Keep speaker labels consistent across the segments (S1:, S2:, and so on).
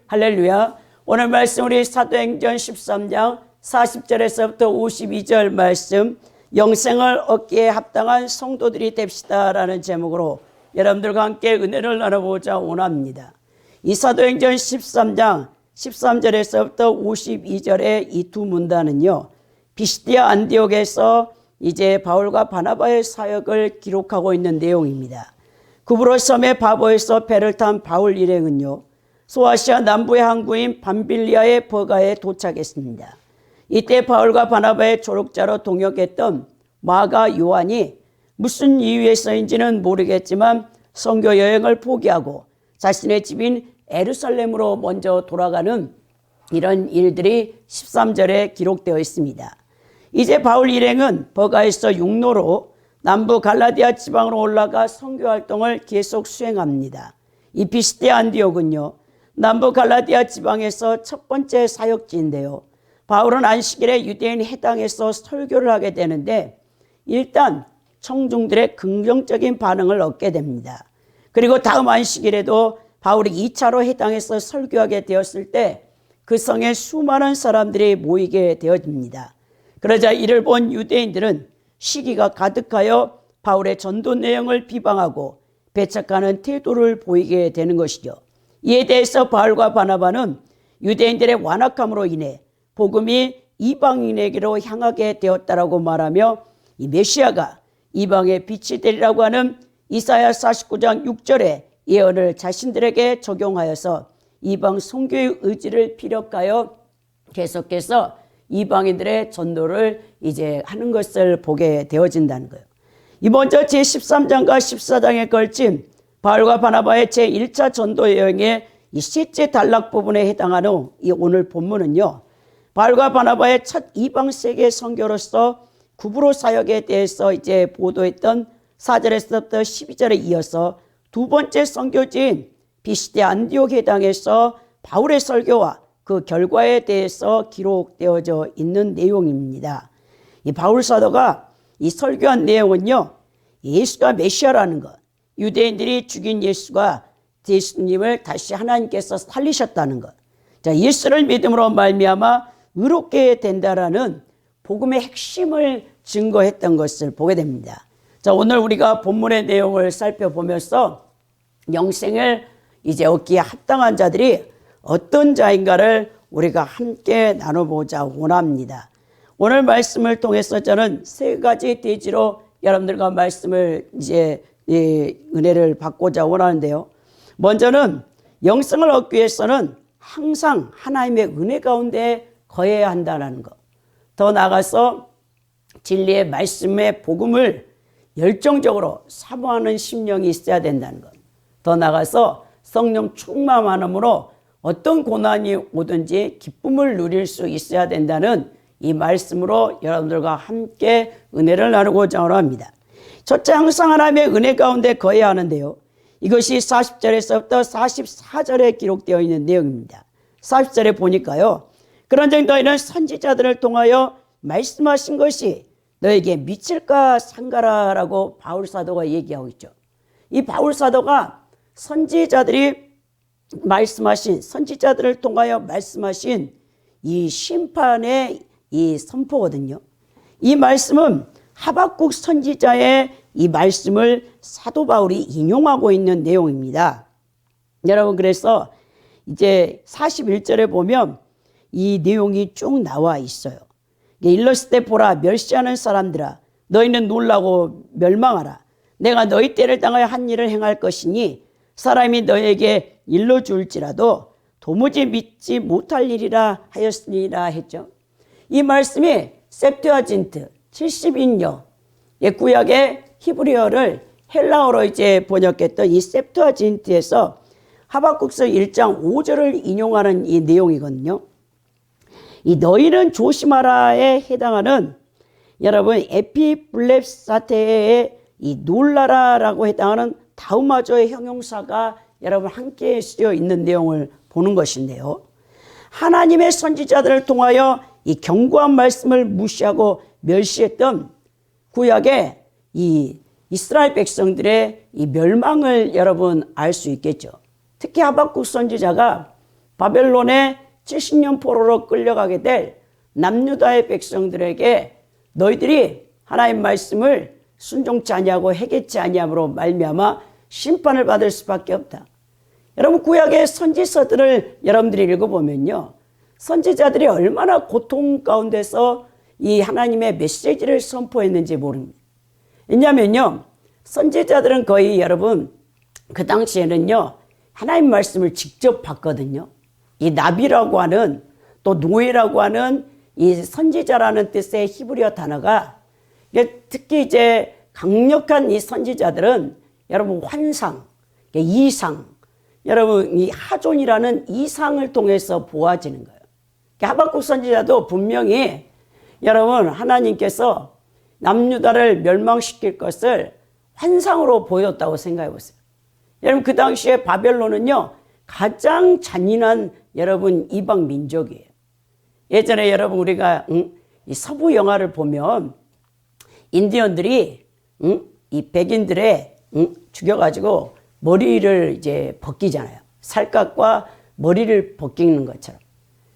S1: 할렐루야. 오늘 말씀 우리 사도행전 13장 40절에서부터 52절 말씀, 영생을 얻기에 합당한 성도들이 됩시다라는 제목으로 여러분들과 함께 은혜를 나눠보자 원합니다. 이 사도행전 13장 13절에서부터 52절의 이 두 문단은요, 피시디아 안디옥에서 이제 바울과 바나바의 사역을 기록하고 있는 내용입니다. 구브로 섬의 바보에서 배를 탄 바울 일행은요, 소아시아 남부의 항구인 밤빌리아의 버가에 도착했습니다. 이때 바울과 바나바의 조력자로 동역했던 마가 요한이 무슨 이유에서인지는 모르겠지만 선교 여행을 포기하고 자신의 집인 예루살렘으로 먼저 돌아가는 이런 일들이 13절에 기록되어 있습니다. 이제 바울 일행은 버가에서 육로로 남부 갈라디아 지방으로 올라가 선교 활동을 계속 수행합니다. 이 피시디아 안디옥은요, 남부 갈라디아 지방에서 첫 번째 사역지인데요, 바울은 안식일에 유대인 해당에서 설교를 하게 되는데 일단 청중들의 긍정적인 반응을 얻게 됩니다. 그리고 다음 안식일에도 바울이 2차로 해당에서 설교하게 되었을 때 그 성에 수많은 사람들이 모이게 되어집니다. 그러자 이를 본 유대인들은 시기가 가득하여 바울의 전도 내용을 비방하고 배척하는 태도를 보이게 되는 것이죠. 이에 대해서 바울과 바나바는 유대인들의 완악함으로 인해 복음이 이방인에게로 향하게 되었다라고 말하며 이 메시아가 이방의 빛이 되리라고 하는 이사야 49장 6절의 예언을 자신들에게 적용하여서 이방 선교의 의지를 피력하여 계속해서 이방인들의 전도를 이제 하는 것을 보게 되어진다는 거예요. 이 먼저 제13장과 14장에 걸친 바울과 바나바의 제1차 전도 여행의 이 셋째 단락 부분에 해당하는 이 오늘 본문은요, 바울과 바나바의 첫 이방 세계 선교로서 구브로 사역에 대해서 이제 보도했던 4절에서부터 12절에 이어서 두 번째 선교지인 피시디아 안디옥 해당에서 바울의 설교와 그 결과에 대해서 기록되어져 있는 내용입니다. 이 바울 사도가 이 설교한 내용은요, 예수가 메시아라는 것, 유대인들이 죽인 예수님을 다시 하나님께서 살리셨다는 것, 자, 예수를 믿음으로 말미암아 의롭게 된다라는 복음의 핵심을 증거했던 것을 보게 됩니다. 자, 오늘 우리가 본문의 내용을 살펴보면서 영생을 이제 얻기에 합당한 자들이 어떤 자인가를 우리가 함께 나눠보자 원합니다. 오늘 말씀을 통해서 저는 세 가지 대지로 여러분들과 말씀을 이제 은혜를 받고자 원하는데요. 먼저는 영생을 얻기 위해서는 항상 하나님의 은혜 가운데 거해야 한다는 것. 더 나아가서 진리의 말씀의 복음을 열정적으로 사모하는 심령이 있어야 된다는 것. 더 나아가서 성령 충만함으로 어떤 고난이 오든지 기쁨을 누릴 수 있어야 된다는 이 말씀으로 여러분들과 함께 은혜를 나누고자 합니다. 첫째, 항상 하나님의 은혜 가운데 거해야 하는데요, 이것이 40절에서부터 44절에 기록되어 있는 내용입니다. 40절에 보니까요, 그런즉 너희는 선지자들을 통하여 말씀하신 것이 너에게 미칠까 상가라라고 바울 사도가 얘기하고 있죠. 이 바울 사도가 선지자들이 말씀하신, 선지자들을 통하여 말씀하신 이 심판의 이 선포거든요. 이 말씀은 하박국 선지자의 이 말씀을 사도 바울이 인용하고 있는 내용입니다. 여러분, 그래서 이제 41절에 보면 이 내용이 쭉 나와 있어요. 일렀을 때 보라, 멸시하는 사람들아, 너희는 놀라고 멸망하라. 내가 너희 때를 당하여 한 일을 행할 것이니 사람이 너에게 일러줄지라도 도무지 믿지 못할 일이라 하였으니라 했죠. 이 말씀이 septuagin트 70인역, 구약의 히브리어를 헬라어로 이제 번역했던 이 septuagin트에서 하박국서 1장 5절을 인용하는 이 내용이거든요. 이 너희는 조심하라에 해당하는, 여러분, 에피블렙사테의 이 놀라라라고 해당하는 다우마조의 형용사가 여러분 함께 쓰여 있는 내용을 보는 것인데요, 하나님의 선지자들을 통하여 이 견고한 말씀을 무시하고 멸시했던 구약의 이 이스라엘 백성들의 이 멸망을 여러분 알 수 있겠죠. 특히 하박국 선지자가 바벨론의 70년 포로로 끌려가게 될 남유다의 백성들에게 너희들이 하나님 말씀을 순종치 아니하고 해결치 아니함으로 말미암아 심판을 받을 수밖에 없다. 여러분, 구약의 선지서들을 여러분들이 읽어보면요, 선지자들이 얼마나 고통 가운데서 이 하나님의 메시지를 선포했는지 모릅니다. 왜냐하면요, 선지자들은 거의 여러분 그 당시에는요 하나님 말씀을 직접 봤거든요. 이 나비라고 하는, 또 노예라고 하는 이 선지자라는 뜻의 히브리어 단어가, 특히 이제 강력한 이 선지자들은 여러분 환상, 이상, 여러분 이 하존이라는 이상을 통해서 보아지는 거예요. 하박국 선지자도 분명히 여러분 하나님께서 남유다를 멸망시킬 것을 환상으로 보였다고 생각해 보세요. 여러분, 그 당시에 바벨론은요 가장 잔인한 여러분 이방 민족이에요. 예전에 여러분 우리가 이 서부 영화를 보면 인디언들이 이 백인들의 죽여가지고 머리를 이제 벗기잖아요. 살갗과 머리를 벗기는 것처럼.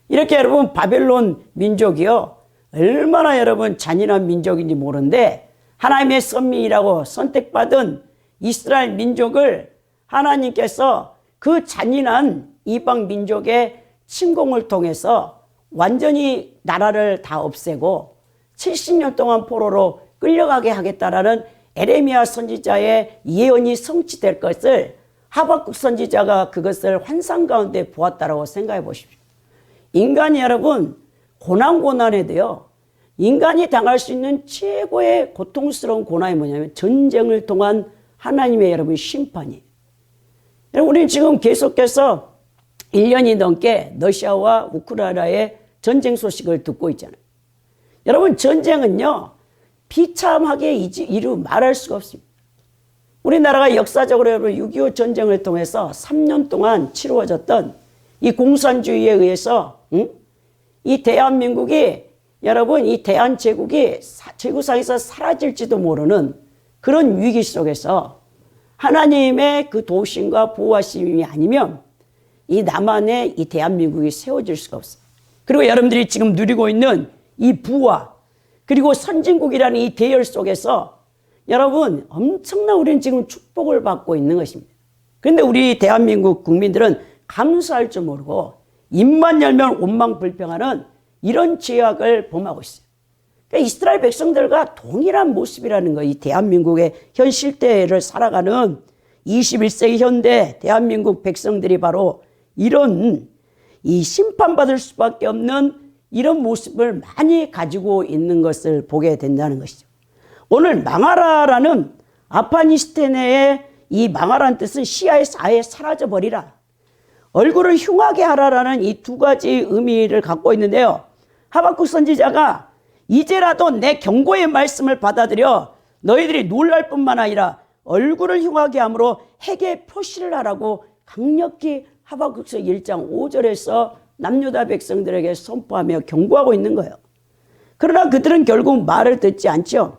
S1: 이렇게 여러분 바벨론 민족이요 얼마나 여러분 잔인한 민족인지 모르는데, 하나님의 선민이라고 선택받은 이스라엘 민족을 하나님께서 그 잔인한 이방 민족의 침공을 통해서 완전히 나라를 다 없애고 70년 동안 포로로 끌려가게 하겠다라는 에레미야 선지자의 예언이 성취될 것을 하박국 선지자가 그것을 환상 가운데 보았다라고 생각해 보십시오. 인간이 여러분 고난에도요, 인간이 당할 수 있는 최고의 고통스러운 고난이 뭐냐면 전쟁을 통한 하나님의 여러분 심판이에요. 여러분, 우리는 지금 계속해서 1년이 넘게 러시아와 우크라이나의 전쟁 소식을 듣고 있잖아요. 여러분, 전쟁은요 비참하게 이루 말할 수가 없습니다. 우리나라가 역사적으로 여러분 6.25 전쟁을 통해서 3년 동안 치루어졌던 이 공산주의에 의해서 이 대한민국이 여러분 이 대한제국이 지구상에서 사라질지도 모르는 그런 위기 속에서 하나님의 그 도우심과 보호하심이 아니면 이 남한의 이 대한민국이 세워질 수가 없어요. 그리고 여러분들이 지금 누리고 있는 이 부와 그리고 선진국이라는 이 대열 속에서 여러분 엄청난 우리는 지금 축복을 받고 있는 것입니다. 그런데 우리 대한민국 국민들은 감사할 줄 모르고 입만 열면 원망불평하는 이런 죄악을 범하고 있어요. 그러니까 이스라엘 백성들과 동일한 모습이라는 거예요. 이 대한민국의 현 실대를 살아가는 21세기 현대 대한민국 백성들이 바로 이런 이 심판받을 수밖에 없는 이런 모습을 많이 가지고 있는 것을 보게 된다는 것이죠. 오늘 망하라라는 아파니스탄의 이 망하라는 뜻은 시야에서 아예 사라져버리라, 얼굴을 흉하게 하라라는 이 두 가지 의미를 갖고 있는데요. 하박국 선지자가 이제라도 내 경고의 말씀을 받아들여 너희들이 놀랄 뿐만 아니라 얼굴을 흉하게 함으로 핵의 표시를 하라고 강력히 하박국서 1장 5절에서 남유다 백성들에게 선포하며 경고하고 있는 거예요. 그러나 그들은 결국 말을 듣지 않죠.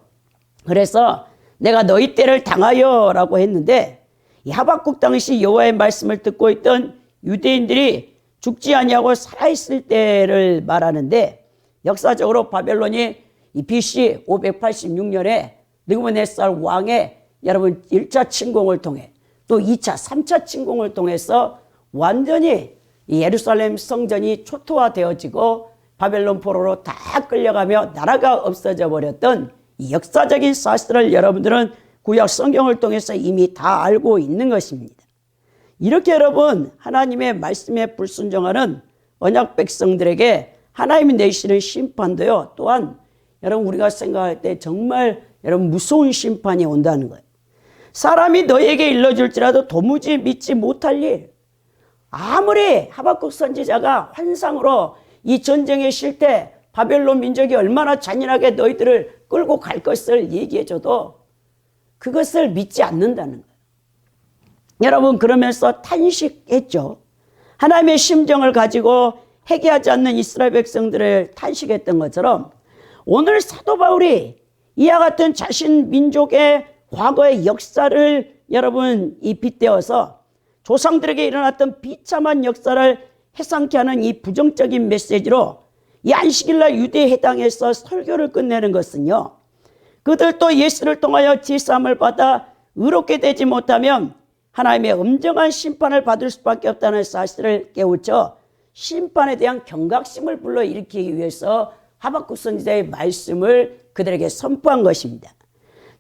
S1: 그래서 내가 너희 때를 당하여라고 했는데, 이 하박국 당시 여호와의 말씀을 듣고 있던 유대인들이 죽지 아니하고 살아있을 때를 말하는데, 역사적으로 바벨론이 이 BC 586년에 느부갓네살 왕의 여러분 1차 침공을 통해 또 2차, 3차 침공을 통해서 완전히 이 예루살렘 성전이 초토화되어지고 바벨론 포로로 다 끌려가며 나라가 없어져 버렸던 이 역사적인 사실을 여러분들은 구약 성경을 통해서 이미 다 알고 있는 것입니다. 이렇게 여러분 하나님의 말씀에 불순종하는 언약 백성들에게 하나님이 내리시는 심판도요, 또한 여러분 우리가 생각할 때 정말 여러분 무서운 심판이 온다는 거예요. 사람이 너에게 일러줄지라도 도무지 믿지 못할 일, 아무리 하박국 선지자가 환상으로 이 전쟁의 실태, 바벨론 민족이 얼마나 잔인하게 너희들을 끌고 갈 것을 얘기해줘도 그것을 믿지 않는다는 거예요. 여러분, 그러면서 탄식했죠. 하나님의 심정을 가지고 회개하지 않는 이스라엘 백성들을 탄식했던 것처럼 오늘 사도 바울이 이와 같은 자신 민족의 과거의 역사를 여러분 이 빗대어서 조상들에게 일어났던 비참한 역사를 해상케 하는 이 부정적인 메시지로 이 안식일날 유대 회당에서 설교를 끝내는 것은요, 그들도 예수를 통하여 제사함을 받아 의롭게 되지 못하면 하나님의 엄정한 심판을 받을 수밖에 없다는 사실을 깨우쳐 심판에 대한 경각심을 불러일으키기 위해서 하박국 선지자의 말씀을 그들에게 선포한 것입니다.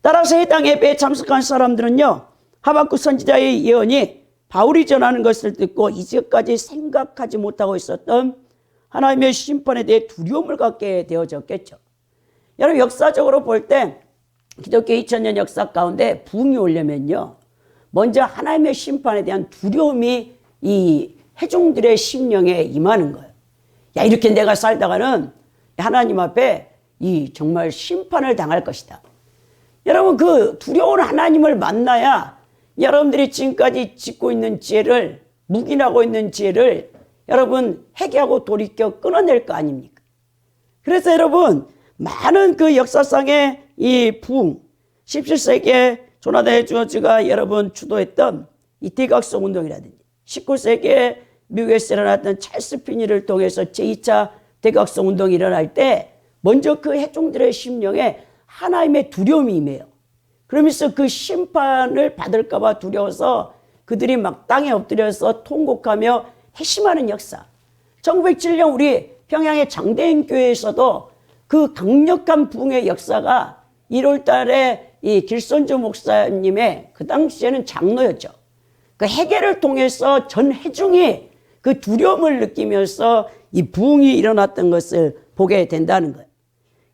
S1: 따라서 해당 예배에 참석한 사람들은요, 하박국 선지자의 예언이 바울이 전하는 것을 듣고 이제까지 생각하지 못하고 있었던 하나님의 심판에 대해 두려움을 갖게 되어졌겠죠. 여러분, 역사적으로 볼 때 기독교 2000년 역사 가운데 부흥이 오려면요, 먼저 하나님의 심판에 대한 두려움이 이 회중들의 심령에 임하는 거예요. 야, 이렇게 내가 살다가는 하나님 앞에 이 정말 심판을 당할 것이다. 여러분, 그 두려운 하나님을 만나야 여러분들이 지금까지 짓고 있는 죄를, 묵인하고 있는 죄를 여러분 회개하고 돌이켜 끊어낼 거 아닙니까? 그래서 여러분, 많은 그 역사상의 이 부흥, 17세기에 조나단 에드워즈가 여러분 주도했던 이 대각성 운동이라든지 19세기에 미국에서 일어났던 찰스 피니를 통해서 제2차 대각성 운동이 일어날 때 먼저 그 회중들의 심령에 하나님의 두려움이 임해요. 그러면서 그 심판을 받을까 봐 두려워서 그들이 막 땅에 엎드려서 통곡하며 회심하는 역사. 1907년 우리 평양의 장대인 교회에서도 그 강력한 부흥의 역사가 1월 달에 이 길선주 목사님의 그 당시에는 장로였죠. 그 회개를 통해서 전 회중이 그 두려움을 느끼면서 이 부흥이 일어났던 것을 보게 된다는 거예요.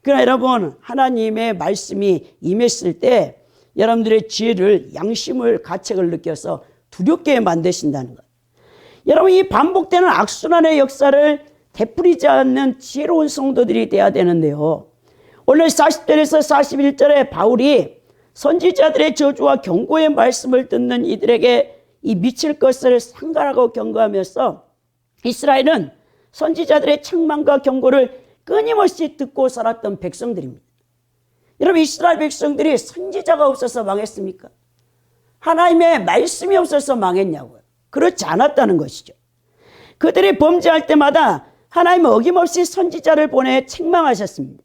S1: 그러나 여러분, 하나님의 말씀이 임했을 때 여러분들의 지혜를, 양심을, 가책을 느껴서 두렵게 만드신다는 거예요. 여러분, 이 반복되는 악순환의 역사를 되풀이지 않는 지혜로운 성도들이 돼야 되는데요. 오늘 40절에서 41절에 바울이 선지자들의 저주와 경고의 말씀을 듣는 이들에게 이 미칠 것을 상관하고 경고하면서 이스라엘은 선지자들의 책망과 경고를 끊임없이 듣고 살았던 백성들입니다. 여러분, 이스라엘 백성들이 선지자가 없어서 망했습니까? 하나님의 말씀이 없어서 망했냐고요? 그렇지 않았다는 것이죠. 그들이 범죄할 때마다 하나님은 어김없이 선지자를 보내 책망하셨습니다.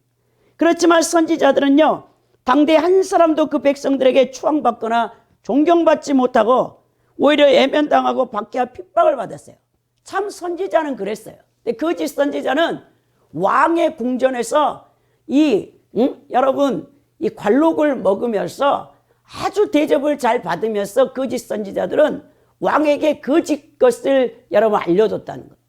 S1: 그렇지만 선지자들은요, 당대 한 사람도 그 백성들에게 추앙받거나 존경받지 못하고 오히려 애면당하고 박해와 핍박을 받았어요. 참 선지자는 그랬어요. 근데 거짓 선지자는 왕의 궁전에서 여러분 이 관록을 먹으면서 아주 대접을 잘 받으면서 거짓 선지자들은 왕에게 거짓 것을 여러분 알려줬다는 거예요.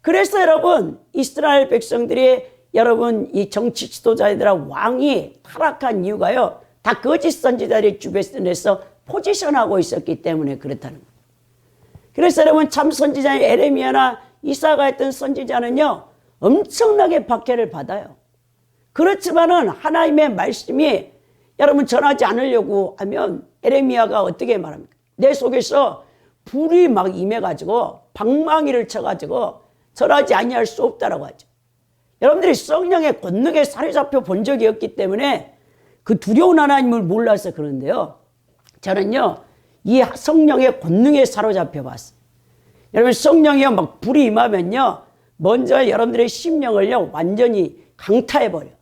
S1: 그래서 여러분 이스라엘 백성들이 여러분 이 정치 지도자들아 왕이 타락한 이유가요, 다 거짓 선지자들의 주변에서 포지션하고 있었기 때문에 그렇다는 거예요. 그래서 여러분 참 선지자인 에레미야나 이사가 했던 선지자는요 엄청나게 박해를 받아요. 그렇지만은 하나님의 말씀이 여러분 전하지 않으려고 하면 에레미야가 어떻게 말합니까? 내 속에서 불이 막 임해가지고 방망이를 쳐가지고 전하지 아니할 수 없다라고 하죠. 여러분들이 성령의 권능에 사로잡혀 본 적이 없기 때문에 그 두려운 하나님을 몰라서 그런데요, 저는요 이 성령의 권능에 사로잡혀 봤어요. 여러분 성령이요 막 불이 임하면요 먼저 여러분들의 심령을요 완전히 강타해버려요.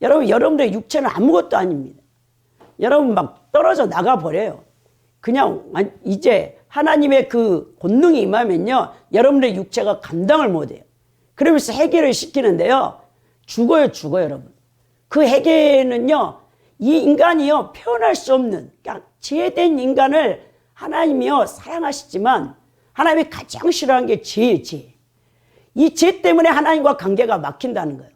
S1: 여러분들의 육체는 아무것도 아닙니다. 여러분 막 떨어져 나가버려요. 그냥 이제 하나님의 그 권능이 임하면요 여러분들의 육체가 감당을 못해요. 그러면서 해결을 시키는데요 죽어요 여러분. 그 해결은요 이 인간이요 표현할 수 없는 그러니까 죄된 인간을 하나님이요 사랑하시지만 하나님이 가장 싫어하는 게 죄예요. 이 죄 때문에 하나님과 관계가 막힌다는 거예요.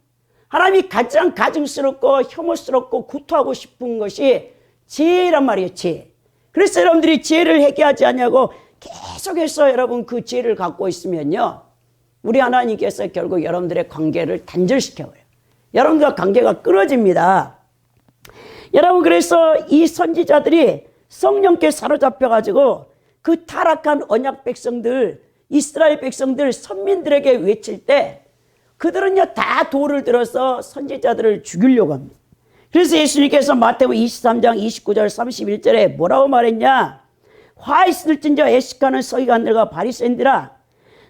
S1: 하나님이 가장 가증스럽고 혐오스럽고 구토하고 싶은 것이 죄란 말이에요. 죄. 그래서 여러분들이 죄를 회개하지 않냐고 계속해서 여러분 그 죄를 갖고 있으면요 우리 하나님께서 결국 여러분들의 관계를 단절시켜버려요. 여러분들과 관계가 끊어집니다. 여러분 그래서 이 선지자들이 성령께 사로잡혀가지고 그 타락한 언약 백성들, 이스라엘 백성들, 선민들에게 외칠 때 그들은요 다 돌을 들어서 선지자들을 죽이려고 합니다. 그래서 예수님께서 마태복음 23장 29절 31절에 뭐라고 말했냐? 화 있을진저 애식하는 서기관들과 바리새인들아,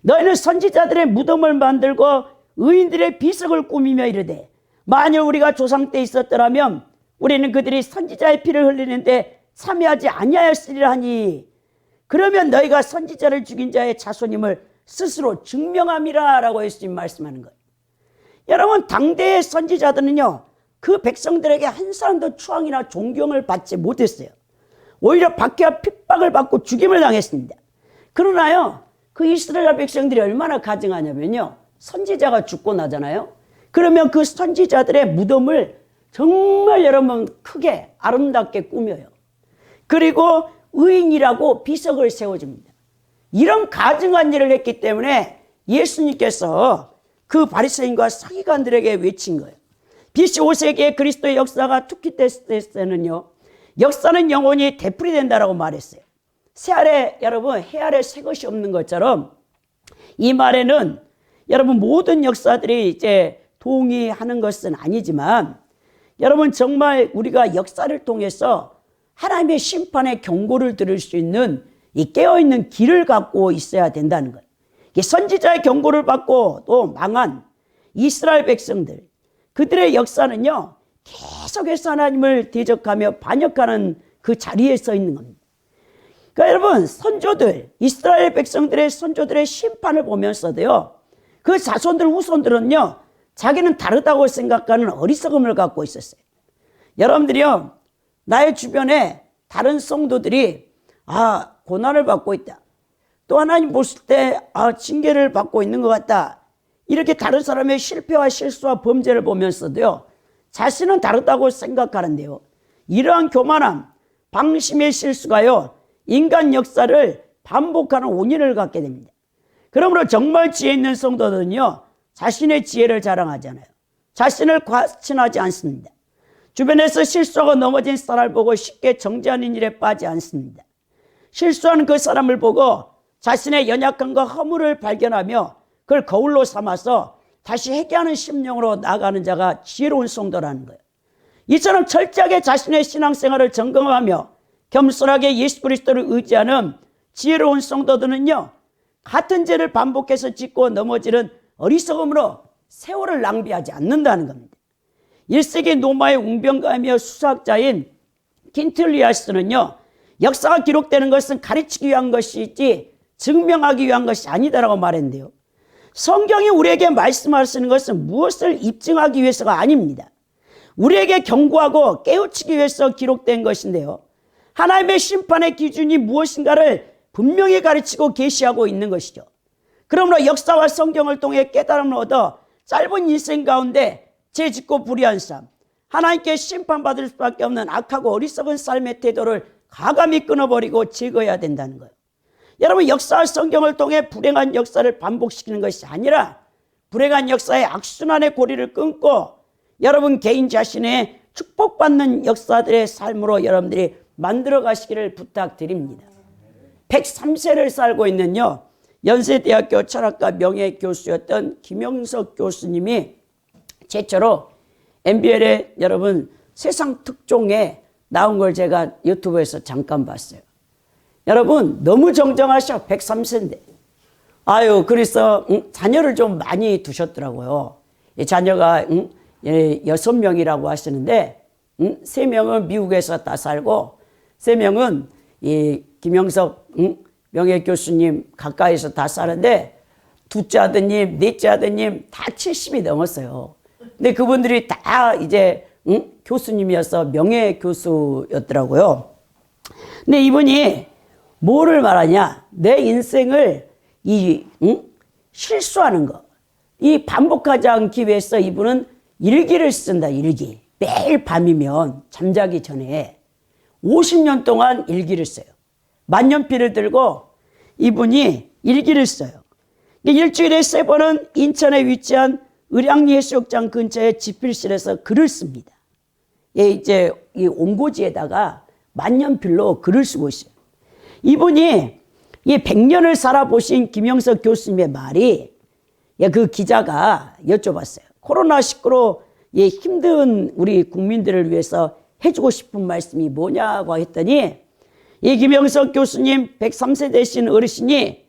S1: 너희는 선지자들의 무덤을 만들고 의인들의 비석을 꾸미며 이르되 만일 우리가 조상 때 있었더라면 우리는 그들이 선지자의 피를 흘리는데 참여하지 아니하였으리라 하니 그러면 너희가 선지자를 죽인 자의 자손임을 스스로 증명함이라 라고 예수님 말씀하는 거예요. 여러분, 당대의 선지자들은요, 그 백성들에게 한 사람도 추앙이나 존경을 받지 못했어요. 오히려 박해와 핍박을 받고 죽임을 당했습니다. 그러나요, 그 이스라엘 백성들이 얼마나 가증하냐면요, 선지자가 죽고 나잖아요. 그러면 그 선지자들의 무덤을 정말 여러분 크게 아름답게 꾸며요. 그리고 의인이라고 비석을 세워줍니다. 이런 가증한 일을 했기 때문에 예수님께서 그 바리새인과 서기관들에게 외친 거예요. BC 5세기에 그리스도의 역사가 투키됐을 때는요, 역사는 영원히 되풀이된다라고 말했어요. 새아래 여러분, 해아래 새 것이 없는 것처럼 이 말에는 여러분 모든 역사들이 이제 동의하는 것은 아니지만 여러분 정말 우리가 역사를 통해서 하나님의 심판의 경고를 들을 수 있는 이 깨어있는 길을 갖고 있어야 된다는 거예요. 선지자의 경고를 받고 또 망한 이스라엘 백성들, 그들의 역사는요 계속해서 하나님을 대적하며 반역하는 그 자리에 서 있는 겁니다. 그러니까 여러분, 선조들, 이스라엘 백성들의 선조들의 심판을 보면서도요, 그 자손들 후손들은요 자기는 다르다고 생각하는 어리석음을 갖고 있었어요. 여러분들이요, 나의 주변에 다른 성도들이 고난을 받고 있다, 또 하나님 보실 때 징계를 받고 있는 것 같다, 이렇게 다른 사람의 실패와 실수와 범죄를 보면서도요 자신은 다르다고 생각하는데요, 이러한 교만함, 방심의 실수가요 인간 역사를 반복하는 원인을 갖게 됩니다. 그러므로 정말 지혜 있는 성도들은요 자신의 지혜를 자랑하잖아요. 자신을 과신하지 않습니다. 주변에서 실수하고 넘어진 사람을 보고 쉽게 정죄하는 일에 빠지지 않습니다. 실수하는 그 사람을 보고 자신의 연약함과 허물을 발견하며 그걸 거울로 삼아서 다시 회개하는 심령으로 나아가는 자가 지혜로운 성도라는 거예요. 이처럼 철저하게 자신의 신앙생활을 점검하며 겸손하게 예수 그리스도를 의지하는 지혜로운 성도들은요 같은 죄를 반복해서 짓고 넘어지는 어리석음으로 세월을 낭비하지 않는다는 겁니다. 1세기 로마의 웅변가이며 수사학자인 킨틀리아스는요 역사가 기록되는 것은 가르치기 위한 것이지 증명하기 위한 것이 아니다라고 말했는데요, 성경이 우리에게 말씀하시는 것은 무엇을 입증하기 위해서가 아닙니다. 우리에게 경고하고 깨우치기 위해서 기록된 것인데요, 하나님의 심판의 기준이 무엇인가를 분명히 가르치고 계시하고 있는 것이죠. 그러므로 역사와 성경을 통해 깨달음을 얻어 짧은 인생 가운데 죄짓고 불의한 삶, 하나님께 심판받을 수밖에 없는 악하고 어리석은 삶의 태도를 가감히 끊어버리고 제거해야 된다는 거예요. 여러분, 역사와 성경을 통해 불행한 역사를 반복시키는 것이 아니라 불행한 역사의 악순환의 고리를 끊고 여러분 개인 자신의 축복받는 역사들의 삶으로 여러분들이 만들어 가시기를 부탁드립니다. 103세를 살고 있는요 연세대학교 철학과 명예교수였던 김영석 교수님이 최초로 MBL에 여러분 세상 특종에 나온 걸 제가 유튜브에서 잠깐 봤어요. 여러분 너무 정정하셔. 103세인데 그래서 자녀를 좀 많이 두셨더라고요. 자녀가 6명이라고 하시는데 3명은 미국에서 다 살고 3명은 이 김영석 명예교수님 가까이서 다 사는데 둘째 아드님, 넷째 아드님 다 70이 넘었어요. 근데 그분들이 다 이제 교수님이어서 명예교수였더라고요. 근데 이분이 뭐를 말하냐, 내 인생을 실수하는 거, 이 반복하지 않기 위해서 이분은 일기를 쓴다. 일기. 매일 밤이면 잠자기 전에 50년 동안 일기를 써요. 만년필을 들고 이분이 일기를 써요. 일주일에 3번은 인천에 위치한 의량리해수욕장 근처의 집필실에서 글을 씁니다. 이제 이 온고지에다가 만년필로 글을 쓰고 있어요. 이분이 이 100년을 살아보신 김영석 교수님의 말이, 그 기자가 여쭤봤어요. 코로나19로 힘든 우리 국민들을 위해서 해주고 싶은 말씀이 뭐냐고 했더니 이 김영석 교수님 103세 되신 어르신이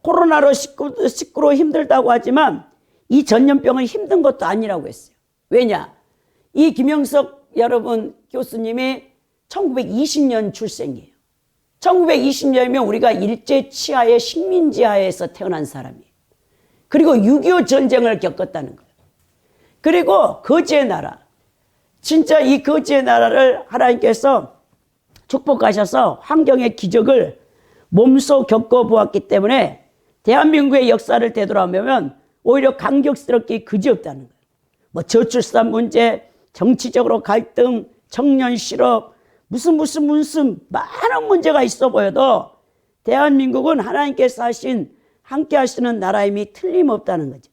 S1: 코로나로 식구로 힘들다고 하지만 이 전염병은 힘든 것도 아니라고 했어요. 왜냐? 이 김영석 여러분 교수님이 1920년 출생이에요. 1920년이면 우리가 일제치하의 식민지하에서 태어난 사람이에요. 그리고 6.25 전쟁을 겪었다는 거예요. 그리고 거지의 나라, 진짜 이 거지의 나라를 하나님께서 축복하셔서 환경의 기적을 몸소 겪어보았기 때문에 대한민국의 역사를 되돌아보면 오히려 감격스럽게 그지없다는 거예요. 뭐 저출산 문제, 정치적으로 갈등, 청년 실업, 무슨 많은 문제가 있어 보여도 대한민국은 하나님께서 함께 하시는 나라임이 틀림없다는 거죠.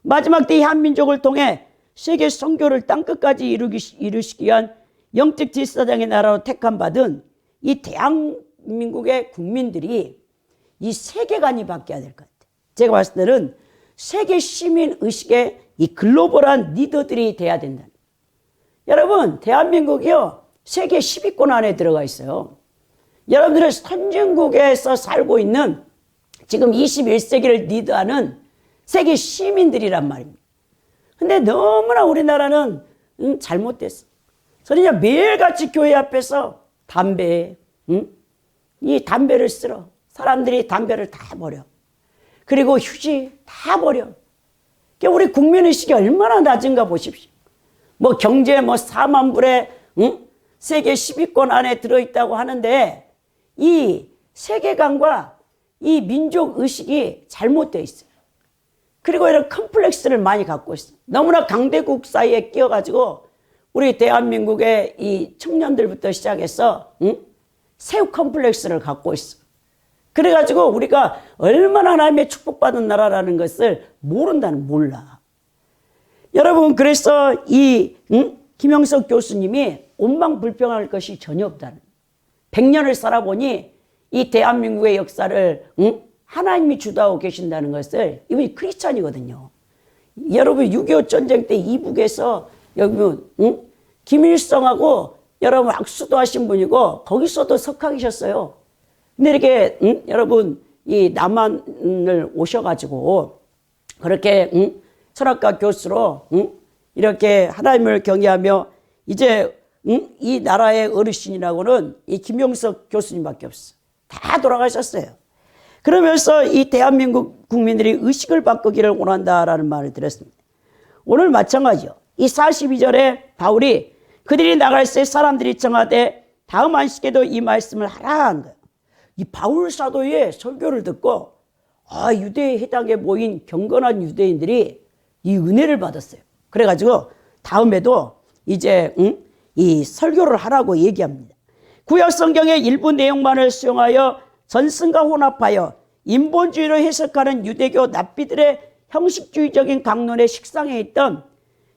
S1: 마지막 때 이 한민족을 통해 세계 선교를 땅끝까지 이루시기 위한 영적 질서장의 나라로 택함받은 이 대한민국의 국민들이 이 세계관이 바뀌어야 될 것 같아요. 제가 봤을 때는 세계 시민 의식의 이 글로벌한 리더들이 돼야 된다. 여러분, 대한민국이요, 세계 10위권 안에 들어가 있어요. 여러분들은 선진국에서 살고 있는 지금 21세기를 리드하는 세계 시민들이란 말입니다. 근데 너무나 우리나라는 잘못됐어. 그러니까 매일같이 교회 앞에서 이 담배를 쓸어. 사람들이 담배를 다 버려. 그리고 휴지 다 버려. 그러니까 우리 국민의식이 얼마나 낮은가 보십시오. 뭐 경제 4만 불에 세계 10위권 안에 들어있다고 하는데 이 세계관과 이 민족의식이 잘못되어 있어요. 그리고 이런 컴플렉스를 많이 갖고 있어요. 너무나 강대국 사이에 끼어가지고 우리 대한민국의 이 청년들부터 시작해서 새우 컴플렉스를 갖고 있어. 그래가지고 우리가 얼마나 하나님의 축복받은 나라라는 것을 몰라. 여러분, 그래서 이 김영석 교수님이 온망불평할 것이 전혀 없다는, 100년을 살아보니 이 대한민국의 역사를 하나님이 주도하고 계신다는 것을, 이분이 크리스찬이거든요. 여러분 6.25 전쟁 때 이북에서 여러분 김일성하고 여러분 악수도 하신 분이고 거기서도 석학이셨어요. 근데 이렇게 여러분 이 남한을 오셔가지고 그렇게 철학과 교수로 이렇게 하나님을 경외하며 이제 이 나라의 어르신이라고는 이 김영석 교수님밖에 없어요. 다 돌아가셨어요. 그러면서 이 대한민국 국민들이 의식을 바꾸기를 원한다라는 말을 들었습니다. 오늘 마찬가지요. 이 42절에 바울이 그들이 나갈 때 사람들이 청하되 다음 안식에도 이 말씀을 하라 한 거예요. 이 바울 사도의 설교를 듣고 유대 해당에 모인 경건한 유대인들이 이 은혜를 받았어요. 그래가지고 다음에도 이제 이 설교를 하라고 얘기합니다. 구약 성경의 일부 내용만을 수용하여 전승과 혼합하여 인본주의로 해석하는 유대교 납비들의 형식주의적인 강론에 식상해 있던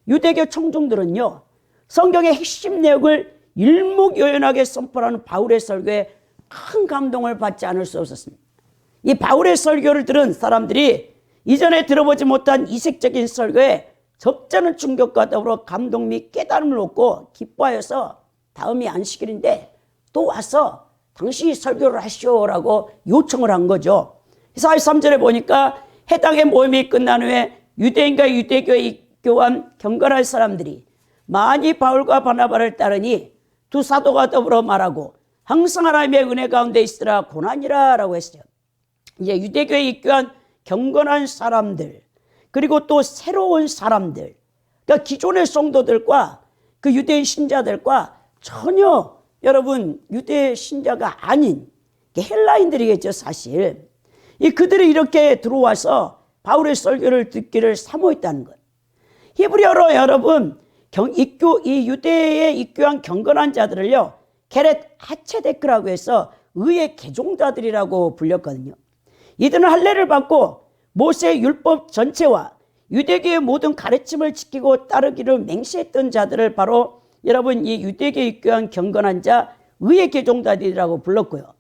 S1: 유대교 청중들은요, 성경의 핵심 내용을 일목요연하게 선포하는 바울의 설교에 큰 감동을 받지 않을 수 없었습니다. 이 바울의 설교를 들은 사람들이 이전에 들어보지 못한 이색적인 설교에 적잖은 충격과 더불어 감동 및 깨달음을 얻고 기뻐하여서 다음이 안식일인데 또 와서 당신이 설교를 하시오라고 요청을 한 거죠. 43절에 보니까 해당의 모임이 끝난 후에 유대인과 유대교에 입교한 경건한 사람들이 많이 바울과 바나바를 따르니 두 사도가 더불어 말하고 항상 하나님의 은혜 가운데 있으라 고난이라 라고 했어요. 이제 유대교에 입교한 경건한 사람들, 그리고 또 새로운 사람들, 그러니까 기존의 성도들과 그 유대인 신자들과 전혀 여러분 유대 신자가 아닌 헬라인들이겠죠. 사실 그들이 이렇게 들어와서 바울의 설교를 듣기를 사모했다는 것. 히브리어로 여러분 이 유대에 입교한 경건한 자들을요 게렛 하체데크라고 해서 의의 개종자들이라고 불렸거든요. 이들은 할례를 받고 모세의 율법 전체와 유대교의 모든 가르침을 지키고 따르기를 맹세했던 자들을 바로 여러분 이 유대교에 입교한 경건한 자 의의 개종자들이라고 불렀고요.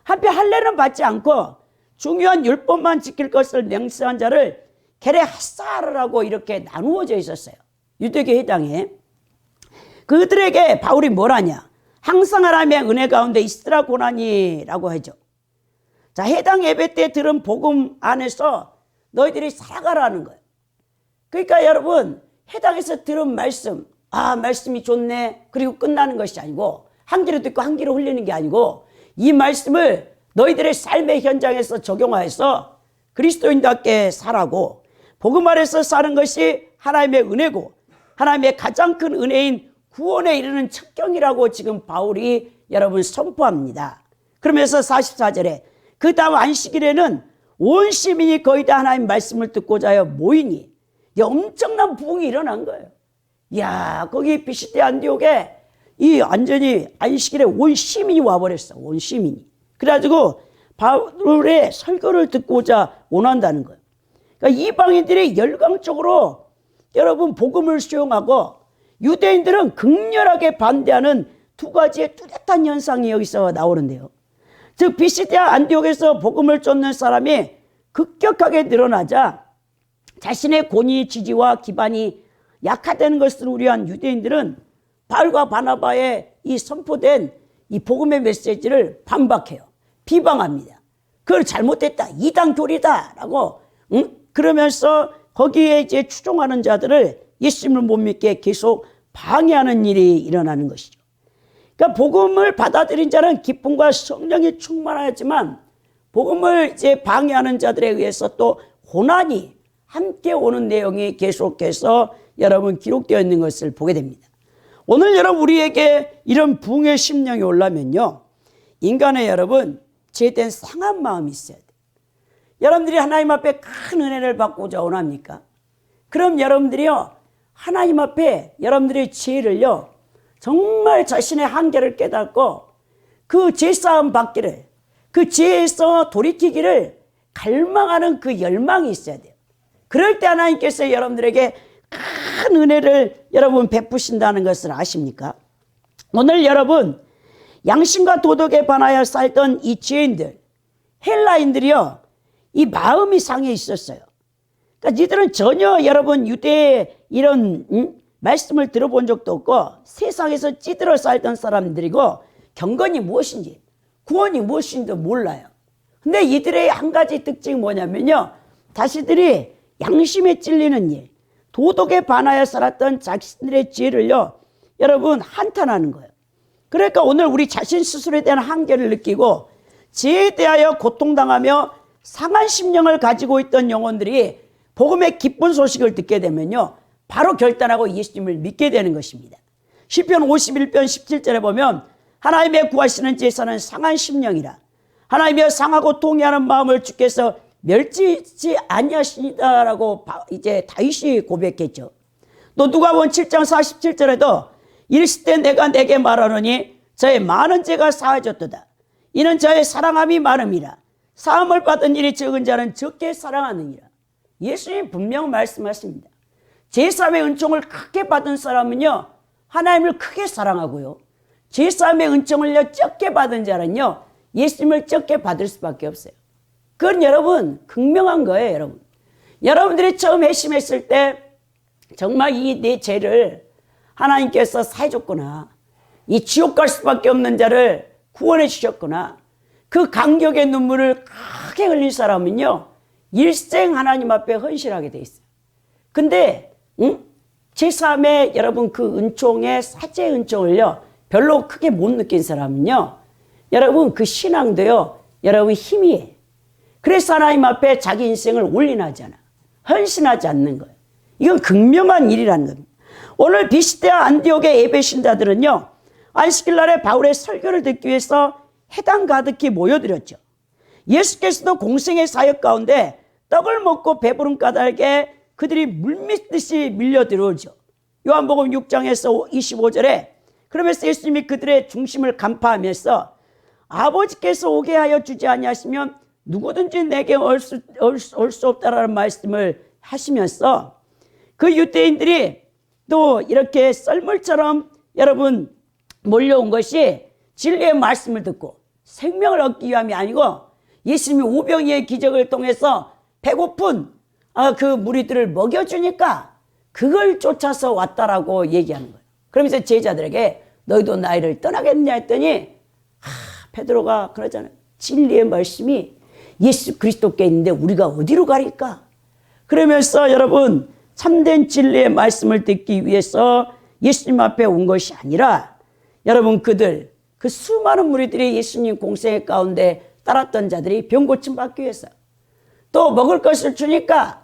S1: 한편 할례는 받지 않고 중요한 율법만 지킬 것을 맹세한 자를 게레 하사르라고 이렇게 나누어져 있었어요. 유대교 해당에. 그들에게 바울이 뭘 하냐? 항상 하나님의 은혜 가운데 있으라 고난이라고 하죠. 자, 해당 예배 때 들은 복음 안에서 너희들이 살아가라는 거예요. 그러니까 여러분, 해당에서 들은 말씀, 말씀이 좋네, 그리고 끝나는 것이 아니고, 한 귀로 듣고 한 귀로 흘리는 게 아니고, 이 말씀을 너희들의 삶의 현장에서 적용하여서 그리스도인답게 살아고, 복음 아래서 사는 것이 하나님의 은혜고, 하나님의 가장 큰 은혜인 구원에 이르는 첩경이라고 지금 바울이 여러분 선포합니다. 그러면서 44절에 그 다음 안식일에는 온 시민이 거의 다 하나님 말씀을 듣고자 하여 모이니, 엄청난 부흥이 일어난 거예요. 야, 거기 피시대 안디옥에 이 완전히 안식일에 온 시민이 와버렸어. 온 시민이. 그래가지고 바울의 설교를 듣고자 원한다는 거예요. 그러니까 이방인들이 열광적으로 여러분 복음을 수용하고, 유대인들은 극렬하게 반대하는 두 가지의 뚜렷한 현상이 여기서 나오는데요. 즉 피시디아 안디옥에서 복음을 쫓는 사람이 급격하게 늘어나자 자신의 권위 지지와 기반이 약화되는 것을 우려한 유대인들은 바울과 바나바의 이 선포된 이 복음의 메시지를 반박해요. 비방합니다. 그걸 잘못됐다, 이단 교리다라고 그러면서 거기에 이제 추종하는 자들을 예수님을 못 믿게 계속 방해하는 일이 일어나는 것이죠. 그러니까 복음을 받아들인 자는 기쁨과 성령이 충만하지만, 복음을 이제 방해하는 자들에 의해서 또 고난이 함께 오는 내용이 계속해서 여러분 기록되어 있는 것을 보게 됩니다. 오늘 여러분 우리에게 이런 부흥의 심령이 오려면요, 인간의 여러분 제된 상한 마음이 있어야 돼요. 여러분들이 하나님 앞에 큰 은혜를 받고자 원합니까? 그럼 여러분들이요, 하나님 앞에 여러분들의 죄를요, 정말 자신의 한계를 깨닫고 그 죄싸움 받기를, 그 죄에서 돌이키기를 갈망하는 그 열망이 있어야 돼요. 그럴 때 하나님께서 여러분들에게 큰 은혜를 여러분 베푸신다는 것을 아십니까? 오늘 여러분, 양심과 도덕에 반하여 살던 이 죄인들, 헬라인들이요, 이 마음이 상해 있었어요. 그러니까 니들은 전혀 여러분 유대의 이런 말씀을 들어본 적도 없고, 세상에서 찌들어 살던 사람들이고, 경건이 무엇인지, 구원이 무엇인지도 몰라요. 근데 이들의 한 가지 특징이 뭐냐면요, 자신들이 양심에 찔리는 일, 도덕에 반하여 살았던 자신들의 죄를요, 여러분 한탄하는 거예요. 그러니까 오늘 우리 자신 스스로에 대한 한계를 느끼고 죄에 대하여 고통당하며 상한 심령을 가지고 있던 영혼들이 복음의 기쁜 소식을 듣게 되면요, 바로 결단하고 예수님을 믿게 되는 것입니다. 시편 51편 17절에 보면 하나님의 구하시는 제사는 상한 심령이라, 하나님의 상하고 통회하는 마음을 주께서 멸치지 아니하시니다라고 이제 다윗이 고백했죠. 또 누가복음 7장 47절에도 이르실 때 내가 내게 말하노니 저의 많은 죄가 사하졌도다. 이는 저의 사랑함이 많음이라. 사함을 받은 일이 적은 자는 적게 사랑하느니라. 예수님 분명 말씀하십니다. 제사함의 은총을 크게 받은 사람은요, 하나님을 크게 사랑하고요, 제사함의 은총을 적게 받은 자는요, 예수님을 적게 받을 수밖에 없어요. 그건 여러분 극명한 거예요. 여러분, 여러분들이 처음 회심했을 때 정말 이 내 죄를 하나님께서 사해줬구나, 이 지옥 갈 수밖에 없는 자를 구원해 주셨구나, 그 감격의 눈물을 크게 흘린 사람은요, 일생 하나님 앞에 헌신하게 돼 있어요. 근데 제3의 여러분 그 은총의 사죄 은총을요, 별로 크게 못 느낀 사람은요, 여러분 그 신앙도요, 여러분 힘이, 그래서 하나님 앞에 자기 인생을 올인하지 않아, 헌신하지 않는 거예요. 이건 극명한 일이라는 겁니다. 오늘 비시디아 안디옥의 예배 신자들은요, 안식일 날에 바울의 설교를 듣기 위해서 해당 가득히 모여들었죠. 예수께서도 공생의 사역 가운데 떡을 먹고 배부른 까닭에 그들이 물밀듯이 밀려 들어오죠. 요한복음 6장에서 25절에 그러면서 예수님이 그들의 중심을 간파하면서 아버지께서 오게 하여 주지 아니하시면 누구든지 내게 올 수 없다라는 말씀을 하시면서 그 유대인들이 또 이렇게 썰물처럼 여러분 몰려온 것이 진리의 말씀을 듣고 생명을 얻기 위함이 아니고 예수님이 오병이의 기적을 통해서 배고픈 그 무리들을 먹여주니까 그걸 쫓아서 왔다라고 얘기하는 거예요. 그러면서 제자들에게 너희도 나이를 떠나겠냐 했더니 베드로가 그러잖아요. 진리의 말씀이 예수 그리스도께 있는데 우리가 어디로 가릴까? 그러면서 여러분 참된 진리의 말씀을 듣기 위해서 예수님 앞에 온 것이 아니라 여러분 그 수많은 무리들이 예수님 공생의 가운데 따랐던 자들이 병 고침 받기 위해서 또 먹을 것을 주니까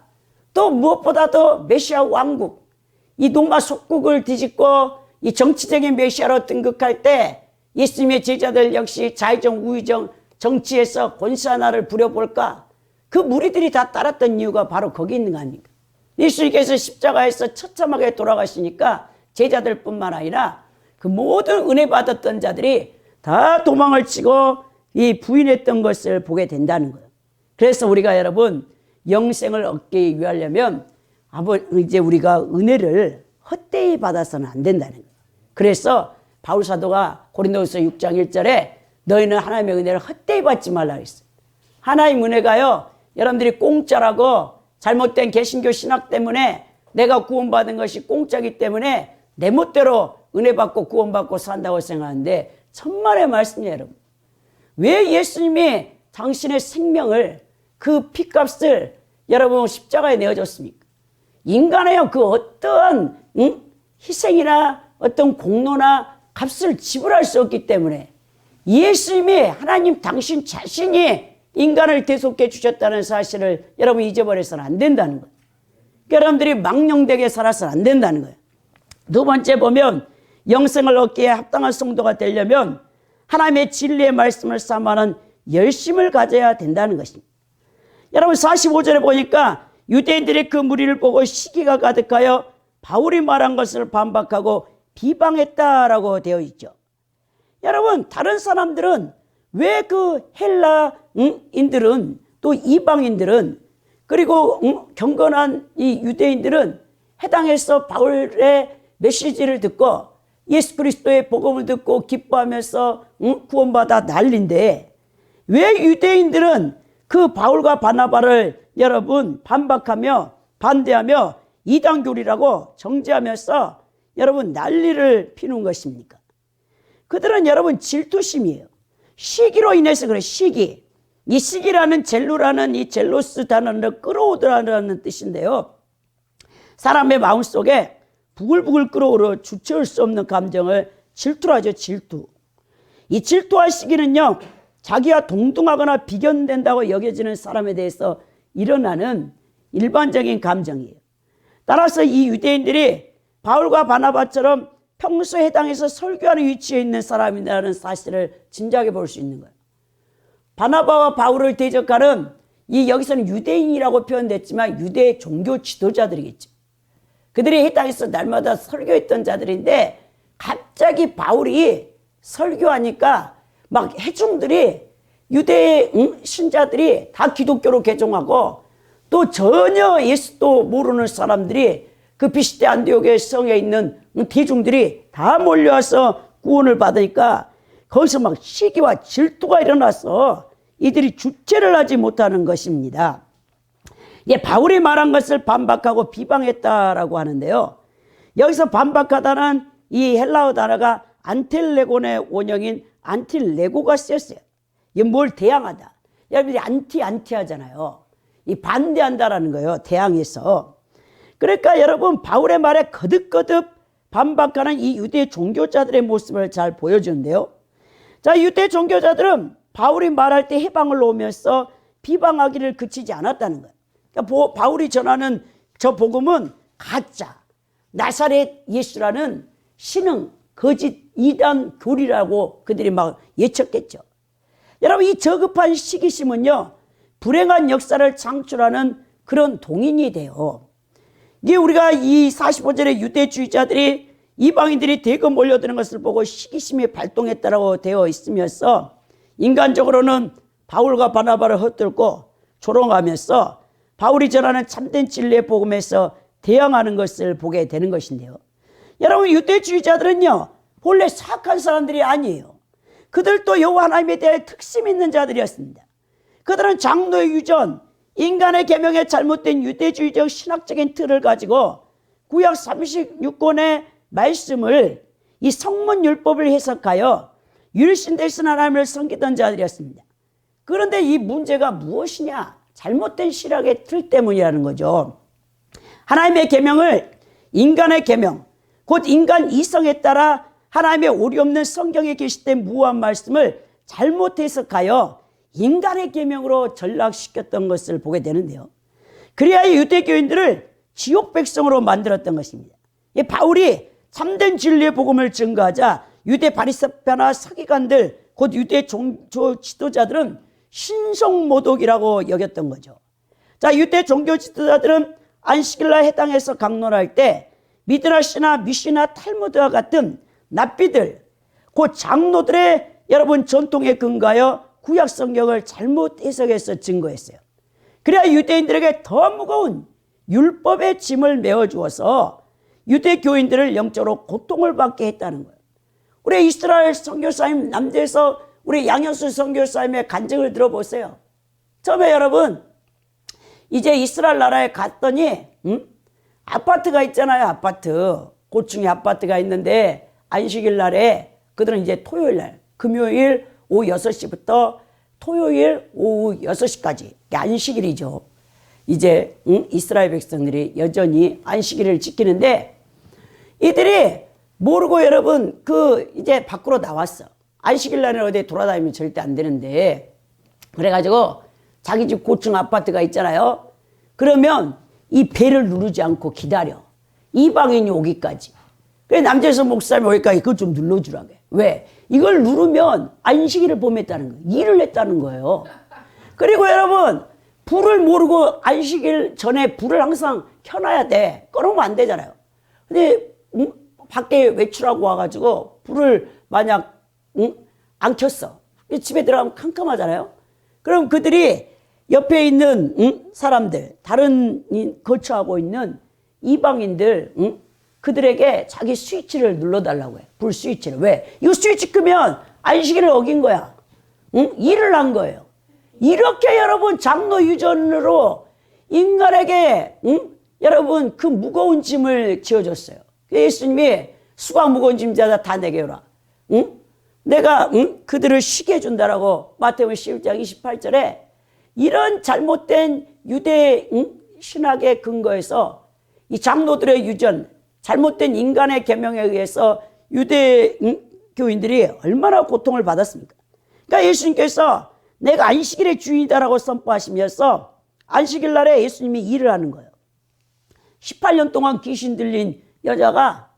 S1: 또 무엇보다도 메시아 왕국 이 동마 속국을 뒤집고 이 정치적인 메시아로 등극할 때 예수님의 제자들 역시 좌의정 우의정 정치에서 권세 하나를 부려볼까? 그 무리들이 다 따랐던 이유가 바로 거기 있는 거 아닙니까? 예수님께서 십자가에서 처참하게 돌아가시니까 제자들뿐만 아니라 그 모든 은혜 받았던 자들이 다 도망을 치고 이 부인했던 것을 보게 된다는 거예요. 그래서 우리가 여러분 영생을 얻기 위하려면 이제 우리가 은혜를 헛되이 받아서는 안 된다는 거예요. 그래서 바울 사도가 고린도후서 6장 1절에 너희는 하나님의 은혜를 헛되이 받지 말라 했어요. 하나님 은혜가요, 여러분들이 공짜라고 잘못된 개신교 신학 때문에 내가 구원받은 것이 공짜기 때문에 내 멋대로 은혜 받고 구원받고 산다고 생각하는데 천만의 말씀이에요, 여러분. 왜 예수님이 당신의 생명을 그 피값을 여러분 십자가에 내어줬습니까? 인간의 그 어떠한 희생이나 어떤 공로나 값을 지불할 수 없기 때문에 예수님이 하나님 당신 자신이 인간을 대속해 주셨다는 사실을 여러분 잊어버려서는 안 된다는 거예요. 여러분들이 망령되게 살아서는 안 된다는 거예요. 두 번째 보면 영생을 얻기에 합당한 성도가 되려면 하나님의 진리의 말씀을 삼아하는 열심을 가져야 된다는 것입니다. 여러분 45절에 보니까 유대인들이 그 무리를 보고 시기가 가득하여 바울이 말한 것을 반박하고 비방했다라고 되어 있죠. 여러분 다른 사람들은 왜 그 헬라인들은 또 이방인들은 그리고 경건한 이 유대인들은 해당해서 바울의 메시지를 듣고 예수 그리스도의 복음을 듣고 기뻐하면서 구원받아 난리인데 왜 유대인들은 그 바울과 바나바를 여러분 반박하며 반대하며 이단교리라고 정죄하면서 여러분 난리를 피우는 것입니까? 그들은 여러분 질투심이에요. 시기로 인해서 그래. 시기. 이 시기라는 젤루라는 이 젤로스 단어는 끌어오더라는 뜻인데요. 사람의 마음속에 부글부글 끓어오르 주체할 수 없는 감정을 질투로 하죠. 질투. 이 질투와 시기는요, 자기와 동등하거나 비견된다고 여겨지는 사람에 대해서 일어나는 일반적인 감정이에요. 따라서 이 유대인들이 바울과 바나바처럼 평소 해당해서 설교하는 위치에 있는 사람이라는 사실을 짐작해 볼 수 있는 거예요. 바나바와 바울을 대적하는 이 여기서는 유대인이라고 표현됐지만 유대 종교 지도자들이겠죠. 그들이 해당해서 날마다 설교했던 자들인데 갑자기 바울이 설교하니까 막 회중들이 유대 신자들이 다 기독교로 개종하고 또 전혀 예수도 모르는 사람들이 그 비시대 안디옥의 성에 있는 대중들이 다 몰려와서 구원을 받으니까 거기서 막 시기와 질투가 일어나서 이들이 주체를 하지 못하는 것입니다. 예, 바울이 말한 것을 반박하고 비방했다라고 하는데요. 여기서 반박하다는 이 헬라어 단어가 안텔레곤의 원형인 안틸레고가 쓰였어요. 이게 뭘 대항하다. 여러분들이 안티 하잖아요. 이 반대한다라는 거예요. 대항해서. 그러니까 여러분 바울의 말에 거듭거듭 반박하는 이 유대 종교자들의 모습을 잘 보여주는데요. 자, 유대 종교자들은 바울이 말할 때 해방을 놓으면서 비방하기를 그치지 않았다는 거예요. 그러니까 바울이 전하는 저 복음은 가짜, 나사렛 예수라는 신흥, 거짓, 이단 교리라고 그들이 막 예측했죠. 여러분 이 저급한 시기심은요, 불행한 역사를 창출하는 그런 동인이 돼요. 이게 우리가 이 45절에 유대주의자들이 이방인들이 대거 몰려드는 것을 보고 시기심이 발동했다고 되어 있으면서 인간적으로는 바울과 바나바를 헛들고 조롱하면서 바울이 전하는 참된 진리의 복음에서 대항하는 것을 보게 되는 것인데요. 여러분 유대주의자들은요 본래 사악한 사람들이 아니에요. 그들도 여호와 하나님에 대해 특심 있는 자들이었습니다. 그들은 장로의 유전, 인간의 계명에 잘못된 유대주의적 신학적인 틀을 가지고 구약 36권의 말씀을 이 성문율법을 해석하여 율신 되신 하나님을 섬기던 자들이었습니다. 그런데 이 문제가 무엇이냐? 잘못된 신학의 틀 때문이라는 거죠. 하나님의 계명을 인간의 계명, 곧 인간 이성에 따라 하나님의 오리 없는 성경에 계시된 무한 말씀을 잘못 해석하여 인간의 계명으로 전락시켰던 것을 보게 되는데요. 그래야 유대교인들을 지옥 백성으로 만들었던 것입니다. 바울이 참된 진리의 복음을 증거하자 유대 바리새파나 서기관들, 곧 유대 종교 지도자들은 신성모독이라고 여겼던 거죠. 자, 유대 종교 지도자들은 안식일날 해당해서 강론할 때 미드라시나 미시나 탈무드와 같은 납비들, 곧 장로들의 여러분 전통에 근거하여 구약 성경을 잘못 해석해서 증거했어요. 그래야 유대인들에게 더 무거운 율법의 짐을 메워주어서 유대교인들을 영적으로 고통을 받게 했다는 거예요. 우리 이스라엘 선교사님 남대에서 우리 양현수 선교사님의 간증을 들어보세요. 처음에 여러분 이제 이스라엘 나라에 갔더니 아파트가 있잖아요. 아파트. 고층의 아파트가 있는데 안식일 날에 그들은 이제 토요일 날 금요일 오후 6시부터 토요일 오후 6시까지 안식일이죠. 이제 이스라엘 백성들이 여전히 안식일을 지키는데 이들이 모르고 여러분 이제 밖으로 나왔어. 안식일 날에 어디 돌아다니면 절대 안 되는데 그래가지고 자기 집 고층 아파트가 있잖아요. 그러면 이 벨을 누르지 않고 기다려. 이방인이 오기까지. 그래서 남재선 목사님이 오기까지 그걸 좀 눌러주라고 해. 왜? 이걸 누르면 안식일을 범했다는 거예요. 일을 했다는 거예요. 그리고 여러분 불을 모르고 안식일 전에 불을 항상 켜놔야 돼. 꺼놓으면 안 되잖아요. 근데 밖에 외출하고 와가지고 불을 만약 안 켰어. 집에 들어가면 캄캄하잖아요. 그럼 그들이 옆에 있는 사람들, 다른 거처하고 있는 이방인들, 그들에게 자기 스위치를 눌러달라고 해. 불 스위치를. 왜? 이거 스위치 끄면 안식일을 어긴 거야. 일을 한 거예요. 이렇게 여러분 장로 유전으로 인간에게 여러분 그 무거운 짐을 지어줬어요. 예수님이 수가 무거운 짐자다 다 내게 오라. 내가 그들을 쉬게 해준다라고 마태복음 11장 28절에 이런 잘못된 유대 신학의 근거에서 이 장로들의 유전, 잘못된 인간의 계명에 의해서 유대 교인들이 얼마나 고통을 받았습니까? 그러니까 예수님께서 내가 안식일의 주인이다라고 선포하시면서 안식일 날에 예수님이 일을 하는 거예요. 18년 동안 귀신 들린 여자가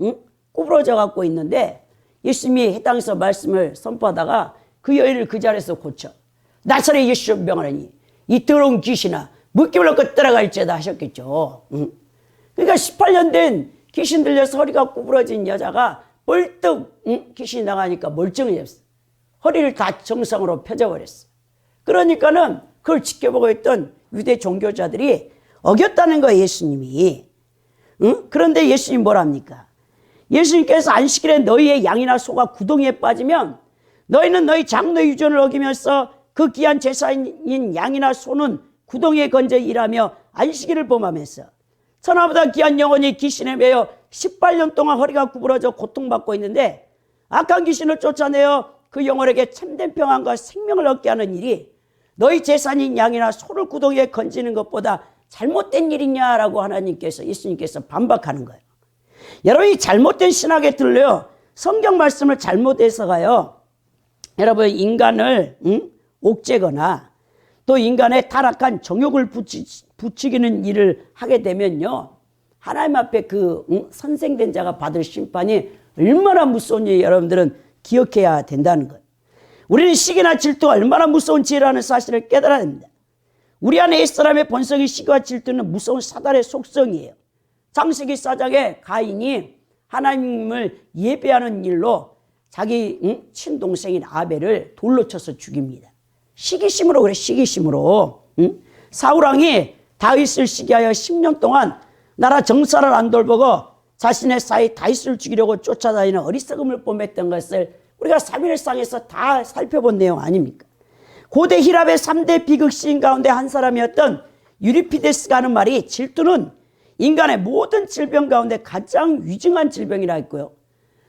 S1: 구부러져 갖고 있는데 예수님이 해당해서 말씀을 선포하다가 그 여인을 그 자리에서 고쳐. 나사렛 예수 명하노니 이 더러운 귀신아 물기를 넣고 따라갈지어다 하셨겠죠. 그러니까 18년 된 귀신 들려서 허리가 구부러진 여자가 벌떡 귀신이 나가니까 멀쩡해졌어. 허리를 다 정상으로 펴져버렸어. 그러니까는 그걸 지켜보고 있던 유대 종교자들이 어겼다는 거예요. 예수님이. 그런데 예수님 뭐랍니까? 예수님께서 안식일에 너희의 양이나 소가 구덩이에 빠지면 너희는 너희 장로의 유전을 어기면서 그 귀한 제사인 양이나 소는 구덩이에 건져 일하며 안식일을 범하면서 천하보다 귀한 영혼이 귀신에 매여 18년 동안 허리가 구부러져 고통받고 있는데 악한 귀신을 쫓아내어 그 영혼에게 참된 평안과 생명을 얻게 하는 일이 너희 제사인 양이나 소를 구덩이에 건지는 것보다 잘못된 일이냐라고 예수님께서 반박하는 거예요. 여러분 이 잘못된 신학에 들려 성경 말씀을 잘못 해석하여 여러분 인간을 옥죄거나 또 인간의 타락한 정욕을 부추기는 일을 하게 되면요. 하나님 앞에 선생된 자가 받을 심판이 얼마나 무서운지 여러분들은 기억해야 된다는 거예요. 우리는 시기나 질투가 얼마나 무서운 죄라는 사실을 깨달아야 됩니다. 우리 안에 옛사람의 본성이 시기와 질투는 무서운 사단의 속성이에요. 창세기 4장에 가인이 하나님을 예배하는 일로 자기 친동생인 아벨을 돌로 쳐서 죽입니다. 시기심으로 그래. 시기심으로. 사울왕이 다윗을 시기하여 10년 동안 나라 정사를 안 돌보고 자신의 사이 다윗을 죽이려고 쫓아다니는 어리석음을 뽐했던 것을 우리가 사무엘상에서 다 살펴본 내용 아닙니까? 고대 히랍의 3대 비극 시인 가운데 한 사람이었던 유리피데스가 하는 말이 질투는 인간의 모든 질병 가운데 가장 위중한 질병이라 했고요.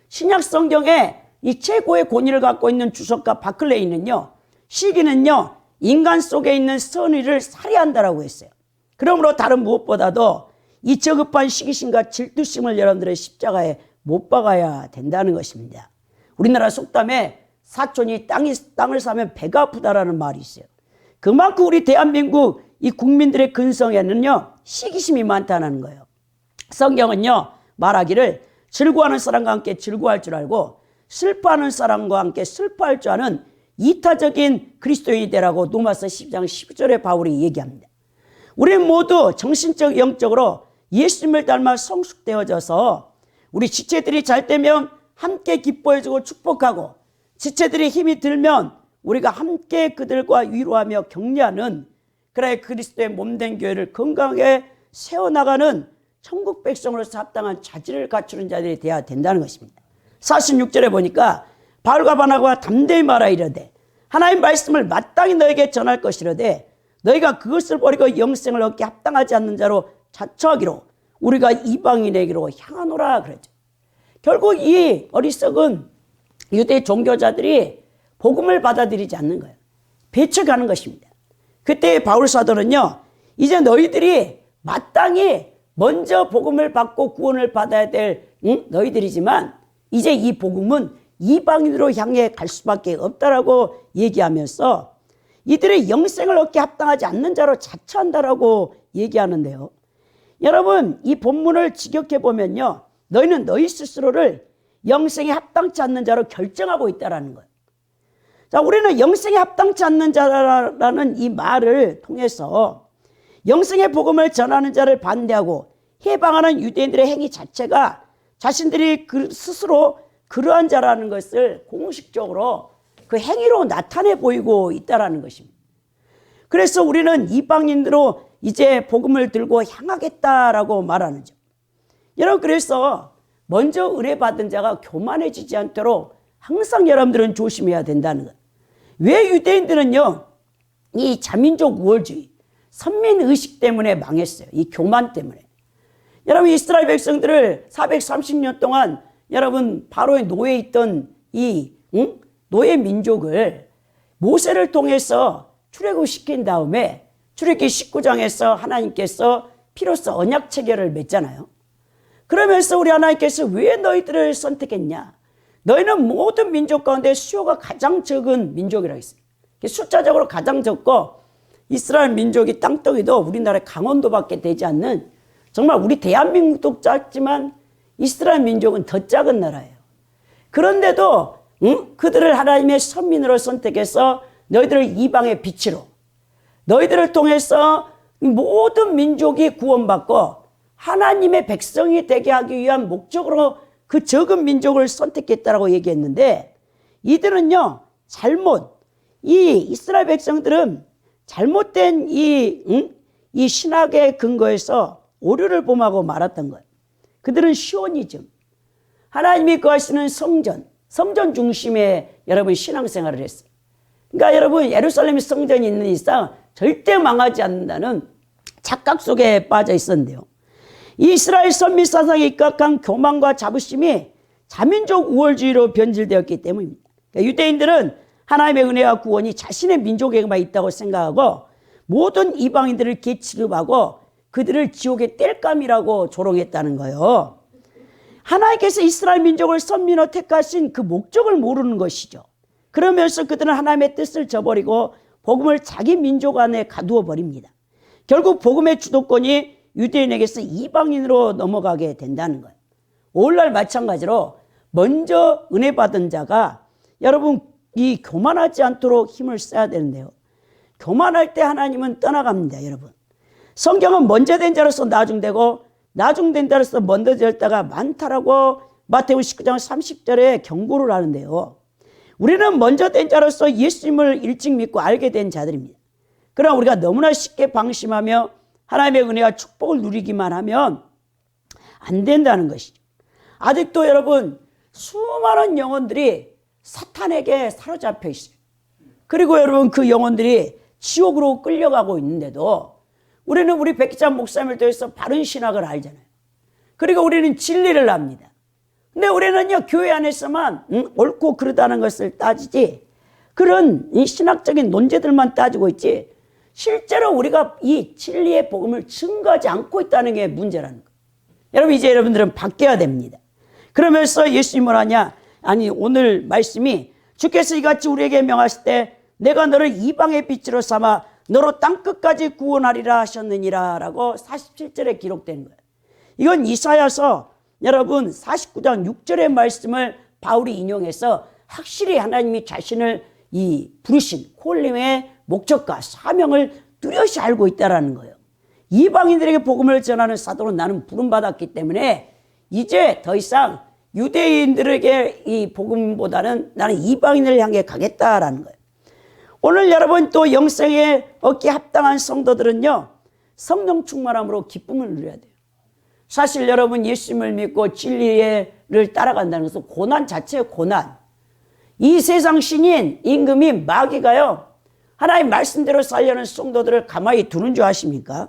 S1: 신약 성경에 이 최고의 권위를 갖고 있는 주석가 바클레이는요. 시기는요. 인간 속에 있는 선의를 살해한다라고 했어요. 그러므로 다른 무엇보다도 이 저급한 시기심과 질투심을 여러분들의 십자가에 못 박아야 된다는 것입니다. 우리나라 속담에 사촌이 땅을 사면 배가 아프다라는 말이 있어요. 그만큼 우리 대한민국 이 국민들의 근성에는요, 시기심이 많다는 거예요. 성경은요, 말하기를 즐거워하는 사람과 함께 즐거워할 줄 알고 슬퍼하는 사람과 함께 슬퍼할 줄 아는 이타적인 그리스도인이 되라고 로마서 12장 12절에 바울이 얘기합니다. 우리는 모두 정신적, 영적으로 예수님을 닮아 성숙되어져서 우리 지체들이 잘 되면 함께 기뻐해주고 축복하고, 지체들이 힘이 들면 우리가 함께 그들과 위로하며 격려하는, 그래 그리스도의 몸된 교회를 건강하게 세워나가는 천국 백성으로서 합당한 자질을 갖추는 자들이 되어야 된다는 것입니다. 46절에 보니까 바울과 바나바가 담대히 말하 이르되 하나님 말씀을 마땅히 너에게 전할 것이로되 너희가 그것을 버리고 영생을 얻기 합당하지 않는 자로 자처하기로 우리가 이방인에게로 향하노라 그랬죠. 결국 이 어리석은 유대 종교자들이 복음을 받아들이지 않는 거예요. 배척하는 것입니다. 그때 바울 사도는요, 이제 너희들이 마땅히 먼저 복음을 받고 구원을 받아야 될 너희들이지만 이제 이 복음은 이방인으로 향해 갈 수밖에 없다라고 얘기하면서 이들의 영생을 얻기 합당하지 않는 자로 자처한다라고 얘기하는데요. 여러분, 이 본문을 직역해 보면요, 너희는 너희 스스로를 영생에 합당치 않는 자로 결정하고 있다라는 거예요. 자, 우리는 영생에 합당치 않는 자라는 이 말을 통해서 영생의 복음을 전하는 자를 반대하고 해방하는 유대인들의 행위 자체가 자신들이 스스로 그러한 자라는 것을 공식적으로 그 행위로 나타내 보이고 있다는 것입니다. 그래서 우리는 이방인으로 이제 복음을 들고 향하겠다라고 말하는 점. 여러분, 그래서 먼저 은혜 받은 자가 교만해지지 않도록 항상 여러분들은 조심해야 된다는 거예요. 왜 유대인들은요, 이 자민족 우월주의, 선민의식 때문에 망했어요. 이 교만 때문에. 여러분, 이스라엘 백성들을 430년 동안 여러분 바로의 노예에 있던 이 노예 민족을 모세를 통해서 출애굽시킨 다음에 출애굽기 19장에서 하나님께서 피로써 언약 체결을 맺잖아요. 그러면서 우리 하나님께서 왜 너희들을 선택했냐? 너희는 모든 민족 가운데 수요가 가장 적은 민족이라고 했어요. 숫자적으로 가장 적고 이스라엘 민족이 땅덩이도 우리나라의 강원도밖에 되지 않는, 정말 우리 대한민국도 작지만 이스라엘 민족은 더 작은 나라예요. 그런데도 그들을 하나님의 선민으로 선택해서 너희들을 이방의 빛으로, 너희들을 통해서 모든 민족이 구원받고 하나님의 백성이 되게 하기 위한 목적으로 그 적은 민족을 선택했다라고 얘기했는데, 이들은요, 이 이스라엘 백성들은 잘못된 이 신학의 근거에서 오류를 범하고 말았던 거예요. 그들은 시오니즘, 하나님이 거하시는 성전 중심의 여러분 신앙생활을 했어요. 그러니까 여러분, 예루살렘 성전이 있는 이상 절대 망하지 않는다는 착각 속에 빠져 있었는데요. 이 이스라엘 선민 사상에 입각한 교만과 자부심이 자민족 우월주의로 변질되었기 때문입니다. 그러니까 유대인들은 하나님의 은혜와 구원이 자신의 민족에게만 있다고 생각하고 모든 이방인들을 개취급하고 그들을 지옥의 땔감이라고 조롱했다는 거예요. 하나님께서 이스라엘 민족을 선민으로 택하신 그 목적을 모르는 것이죠. 그러면서 그들은 하나님의 뜻을 저버리고 복음을 자기 민족 안에 가두어 버립니다. 결국 복음의 주도권이 유대인에게서 이방인으로 넘어가게 된다는 거예요. 오늘날 마찬가지로 먼저 은혜 받은 자가 여러분 이 교만하지 않도록 힘을 써야 되는데요. 교만할 때 하나님은 떠나갑니다, 여러분. 성경은 먼저 된 자로서 나중되고 나중된 자로서 먼저 될 때가 많다라고 마태복음 19장 30절에 경고를 하는데요. 우리는 먼저 된 자로서 예수님을 일찍 믿고 알게 된 자들입니다. 그러나 우리가 너무나 쉽게 방심하며 하나님의 은혜와 축복을 누리기만 하면 안 된다는 것이죠. 아직도 여러분 수많은 영혼들이 사탄에게 사로잡혀 있어요. 그리고 여러분 그 영혼들이 지옥으로 끌려가고 있는데도 우리는 우리 백기찬 목사님을 통해서 바른 신학을 알잖아요. 그리고 우리는 진리를 압니다. 근데 우리는요 교회 안에서만 옳고 그르다는 것을 따지지 그런 이 신학적인 논제들만 따지고 있지 실제로 우리가 이 진리의 복음을 증거하지 않고 있다는 게 문제라는 거예요. 여러분 이제 여러분들은 바뀌어야 됩니다. 그러면서 예수님이 뭐라냐? 아니 오늘 말씀이 주께서 이같이 우리에게 명하실 때 내가 너를 이방의 빛으로 삼아 너로 땅끝까지 구원하리라 하셨느니라 라고 47절에 기록된 거예요. 이건 이사야서 여러분 49장 6절의 말씀을 바울이 인용해서 확실히 하나님이 자신을 이 부르신 콜림의 목적과 사명을 뚜렷이 알고 있다는 거예요. 이방인들에게 복음을 전하는 사도로 나는 부름받았기 때문에 이제 더 이상 유대인들에게 이 복음보다는 나는 이방인을 향해 가겠다라는 거예요. 오늘 여러분 또 영생에 얻기 합당한 성도들은요 성령 충만함으로 기쁨을 누려야 돼요. 사실 여러분 예수님을 믿고 진리를 따라간다는 것은 고난 자체예요. 고난. 이 세상 신인 임금이 마귀가요 하나님 말씀대로 살려는 성도들을 가만히 두는 줄 아십니까?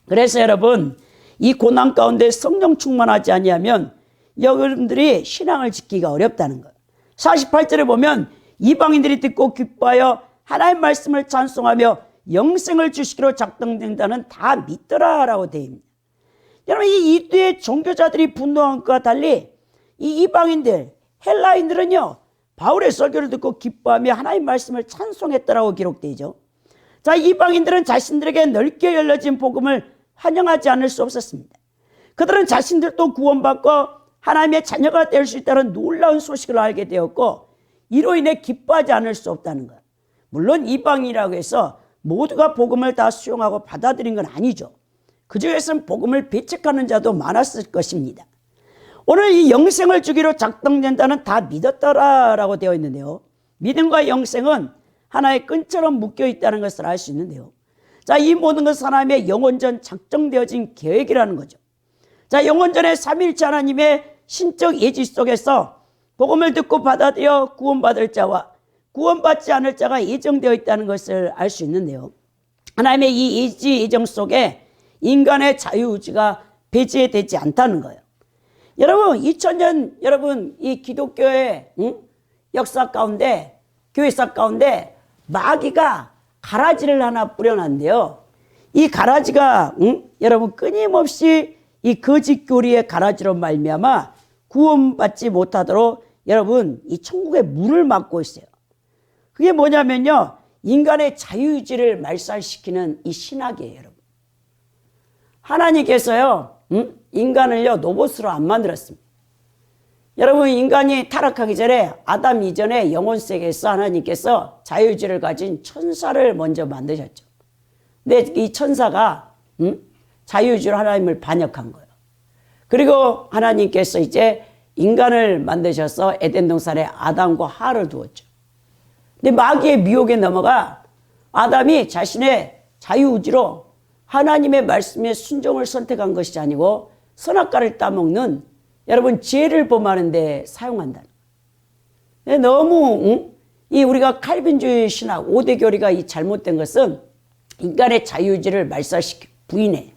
S1: 그래서 여러분 이 고난 가운데 성령 충만하지 아니하면 여러분들이 신앙을 지키기가 어렵다는 거예요. 48절에 보면 이방인들이 듣고 기뻐하여 하나님 말씀을 찬송하며 영생을 주시기로 작정된다는 다 믿더라 라고 되어 있습니다. 여러분 이 이두의 종교자들이 분노한 것과 달리 이 이방인들 헬라인들은요 바울의 설교를 듣고 기뻐하며 하나님 말씀을 찬송했더라고 기록되어 있죠. 자, 이방인들은 자신들에게 넓게 열려진 복음을 환영하지 않을 수 없었습니다. 그들은 자신들도 구원받고 하나님의 자녀가 될 수 있다는 놀라운 소식을 알게 되었고 이로 인해 기뻐하지 않을 수 없다는 거예요. 물론 이방인이라고 해서 모두가 복음을 다 수용하고 받아들인 건 아니죠. 그 중에서는 복음을 배척하는 자도 많았을 것입니다. 오늘 이 영생을 주기로 작정된다는 다 믿었더라라고 되어 있는데요. 믿음과 영생은 하나의 끈처럼 묶여 있다는 것을 알 수 있는데요. 자, 이 모든 것은 하나님의 영원전 작정되어진 계획이라는 거죠. 자, 영원전의 삼위일체 하나님의 신적 예지 속에서 복음을 듣고 받아들여 구원받을 자와 구원받지 않을 자가 예정되어 있다는 것을 알 수 있는데요. 하나님의 이 예지 예정 속에 인간의 자유의지가 배제되지 않다는 거예요. 여러분 2000년 여러분 이 기독교의 역사 가운데 교회사 가운데 마귀가 가라지를 하나 뿌려놨는데요. 이 가라지가 여러분 끊임없이 이 거짓 교리의 가라지로 말미암아 구원받지 못하도록 여러분 이 천국의 문을 막고 있어요. 그게 뭐냐면요. 인간의 자유의지를 말살시키는 이 신학이에요. 여러분. 하나님께서요. 인간을요 로봇으로 안 만들었습니다. 여러분 인간이 타락하기 전에 아담 이전에 영혼세계에서 하나님께서 자유의지를 가진 천사를 먼저 만드셨죠. 근데 이 천사가 자유의지로 하나님을 반역한 거예요. 그리고 하나님께서 이제 인간을 만드셔서 에덴 동산에 아담과 하와를 두었죠. 근데 마귀의 미혹에 넘어가 아담이 자신의 자유의지로 하나님의 말씀에 순종을 선택한 것이 아니고 선악과를 따먹는 여러분 죄를 범하는 데 사용한다. 너무 이 우리가 칼빈주의 신학 5대 교리가 이 잘못된 것은 인간의 자유의지를 말살시켜 부인해.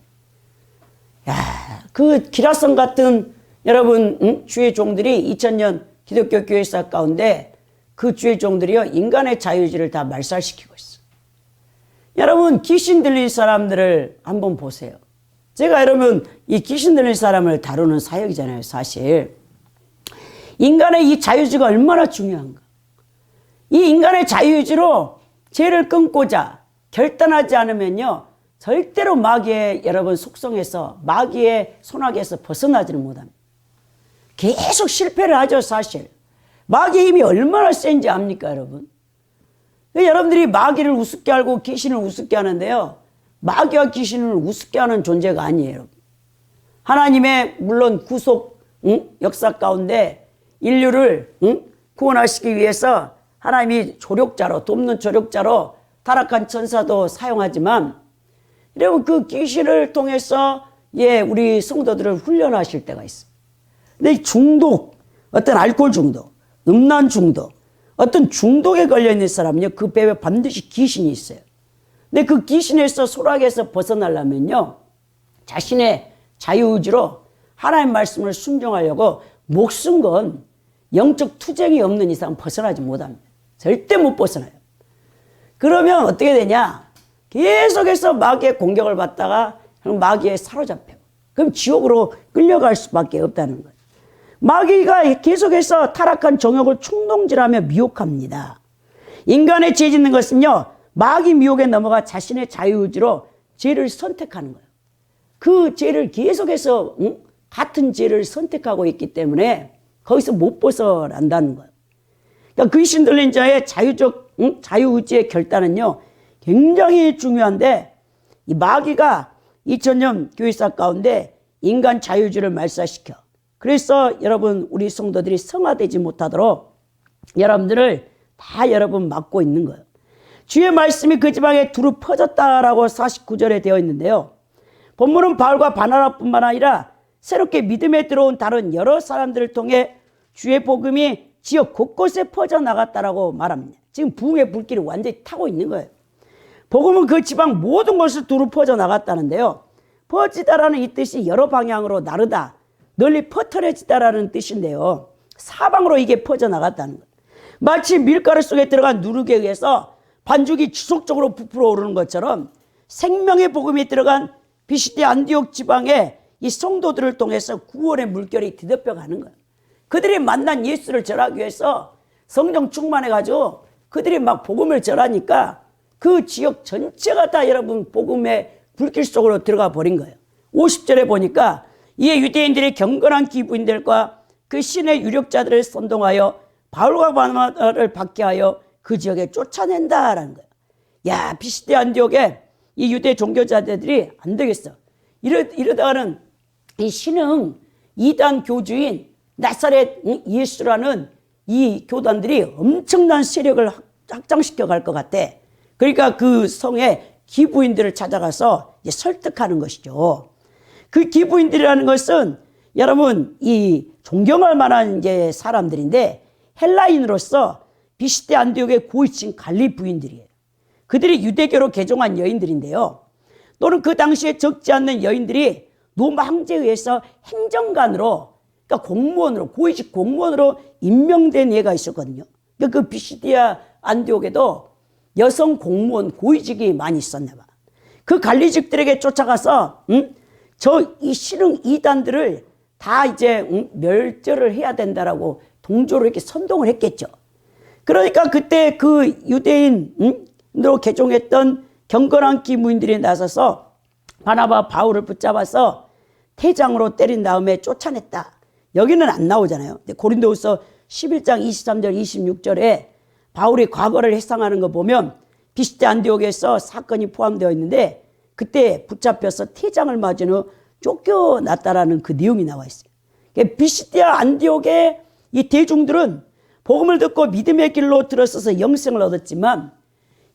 S1: 야, 그 기라성 같은 여러분 주의 종들이 2000년 기독교 교회사 가운데 그 주의 종들이요 인간의 자유의지를 다 말살시키고 있어. 여러분 귀신 들린 사람들을 한번 보세요. 제가 여러분 이 귀신 들린 사람을 다루는 사역이잖아요. 사실 인간의 이 자유의지가 얼마나 중요한가. 이 인간의 자유의지로 죄를 끊고자 결단하지 않으면요 절대로 마귀의 여러분 속성에서 마귀의 손아귀에서 벗어나지는 못합니다. 계속 실패를 하죠. 사실 마귀의 힘이 얼마나 센지 압니까 여러분? 여러분들이 마귀를 우습게 알고 귀신을 우습게 하는데요. 마귀와 귀신을 우습게 하는 존재가 아니에요. 하나님의 물론 구속 역사 가운데 인류를 구원하시기 위해서 하나님이 조력자로 돕는 조력자로 타락한 천사도 사용하지만 여러분 그 귀신을 통해서 우리 성도들을 훈련하실 때가 있어요. 근데 중독, 어떤 알코올 중독, 음란 중독, 어떤 중독에 걸려있는 사람은요 그 배에 반드시 귀신이 있어요. 근데 그 귀신에서 소락에서 벗어나려면요 자신의 자유의지로 하나님 말씀을 순종하려고 목숨 건 영적 투쟁이 없는 이상 벗어나지 못합니다. 절대 못 벗어나요. 그러면 어떻게 되냐? 계속해서 마귀의 공격을 받다가 마귀에 사로잡혀. 그럼 지옥으로 끌려갈 수밖에 없다는 거예요. 마귀가 계속해서 타락한 정욕을 충동질하며 미혹합니다. 인간의 죄 짓는 것은요, 마귀 미혹에 넘어가 자신의 자유의지로 죄를 선택하는 거예요. 그 죄를 계속해서 같은 죄를 선택하고 있기 때문에 거기서 못 벗어난다는 거예요. 그러니까 귀신 들린 자의 자유의지의 결단은요, 굉장히 중요한데, 이 마귀가 2000년 교회사 가운데 인간 자유의지를 말살시켜. 그래서 여러분, 우리 성도들이 성화되지 못하도록 여러분들을 다 여러분 막고 있는 거예요. 주의 말씀이 그 지방에 두루 퍼졌다라고 49절에 되어 있는데요. 본문은 바울과 바나바뿐만 아니라 새롭게 믿음에 들어온 다른 여러 사람들을 통해 주의 복음이 지역 곳곳에 퍼져나갔다라고 말합니다. 지금 부흥의 불길이 완전히 타고 있는 거예요. 복음은 그 지방 모든 곳을 두루 퍼져나갔다는데요. 퍼지다라는 이 뜻이 여러 방향으로 나르다, 널리 퍼뜨려지다라는 뜻인데요. 사방으로 이게 퍼져나갔다는 거예요. 마치 밀가루 속에 들어간 누룩에 의해서 반죽이 지속적으로 부풀어 오르는 것처럼 생명의 복음이 들어간 비시디 안디옥 지방에 이 성도들을 통해서 구원의 물결이 뒤덮여 가는 거예요. 그들이 만난 예수를 전하기 위해서 성령 충만해가지고 그들이 막 복음을 전하니까 그 지역 전체가 다 여러분 복음의 불길 속으로 들어가 버린 거예요. 50절에 보니까 이에 유대인들이 경건한 기부인들과 그 신의 유력자들을 선동하여 바울과 바나바를 박해하여 그 지역에 쫓아낸다라는 거예요. 야, 비시디 안디옥에 이 유대 종교자들이 안 되겠어. 이러다가는 이 신흥 이단 교주인 나사렛 예수라는 이 교단들이 엄청난 세력을 확장시켜 갈 것 같아. 그러니까 그 성에 기부인들을 찾아가서 이제 설득하는 것이죠. 그 기부인들이라는 것은 여러분 이 존경할 만한 이제 사람들인데 헬라인으로서 비시디 안디옥의 고위층 관리 부인들이에요. 그들이 유대교로 개종한 여인들인데요. 또는 그 당시에 적지 않는 여인들이 로마 황제에 의해서 행정관으로, 그러니까 공무원으로, 고위직 공무원으로 임명된 예가 있었거든요. 그러니까 그 비시디아 안디옥에도 여성 공무원 고위직이 많이 있었나 봐. 그 관리직들에게 쫓아가서 이 신흥 이단들을 다 이제 멸절을 해야 된다라고 동조로 이렇게 선동을 했겠죠. 그러니까 그때 그 유대인으로 개종했던 경건한 기무인들이 나서서 바나바 바울을 붙잡아서 태장으로 때린 다음에 쫓아냈다. 여기는 안 나오잖아요. 고린도후서 11장 23절 26절에 바울이 과거를 회상하는 거 보면 비시디 안디옥에서 사건이 포함되어 있는데 그때 붙잡혀서 태장을 맞은 후 쫓겨났다라는 그 내용이 나와 있어요. 비시디아 안디옥의 이 대중들은 복음을 듣고 믿음의 길로 들어서서 영생을 얻었지만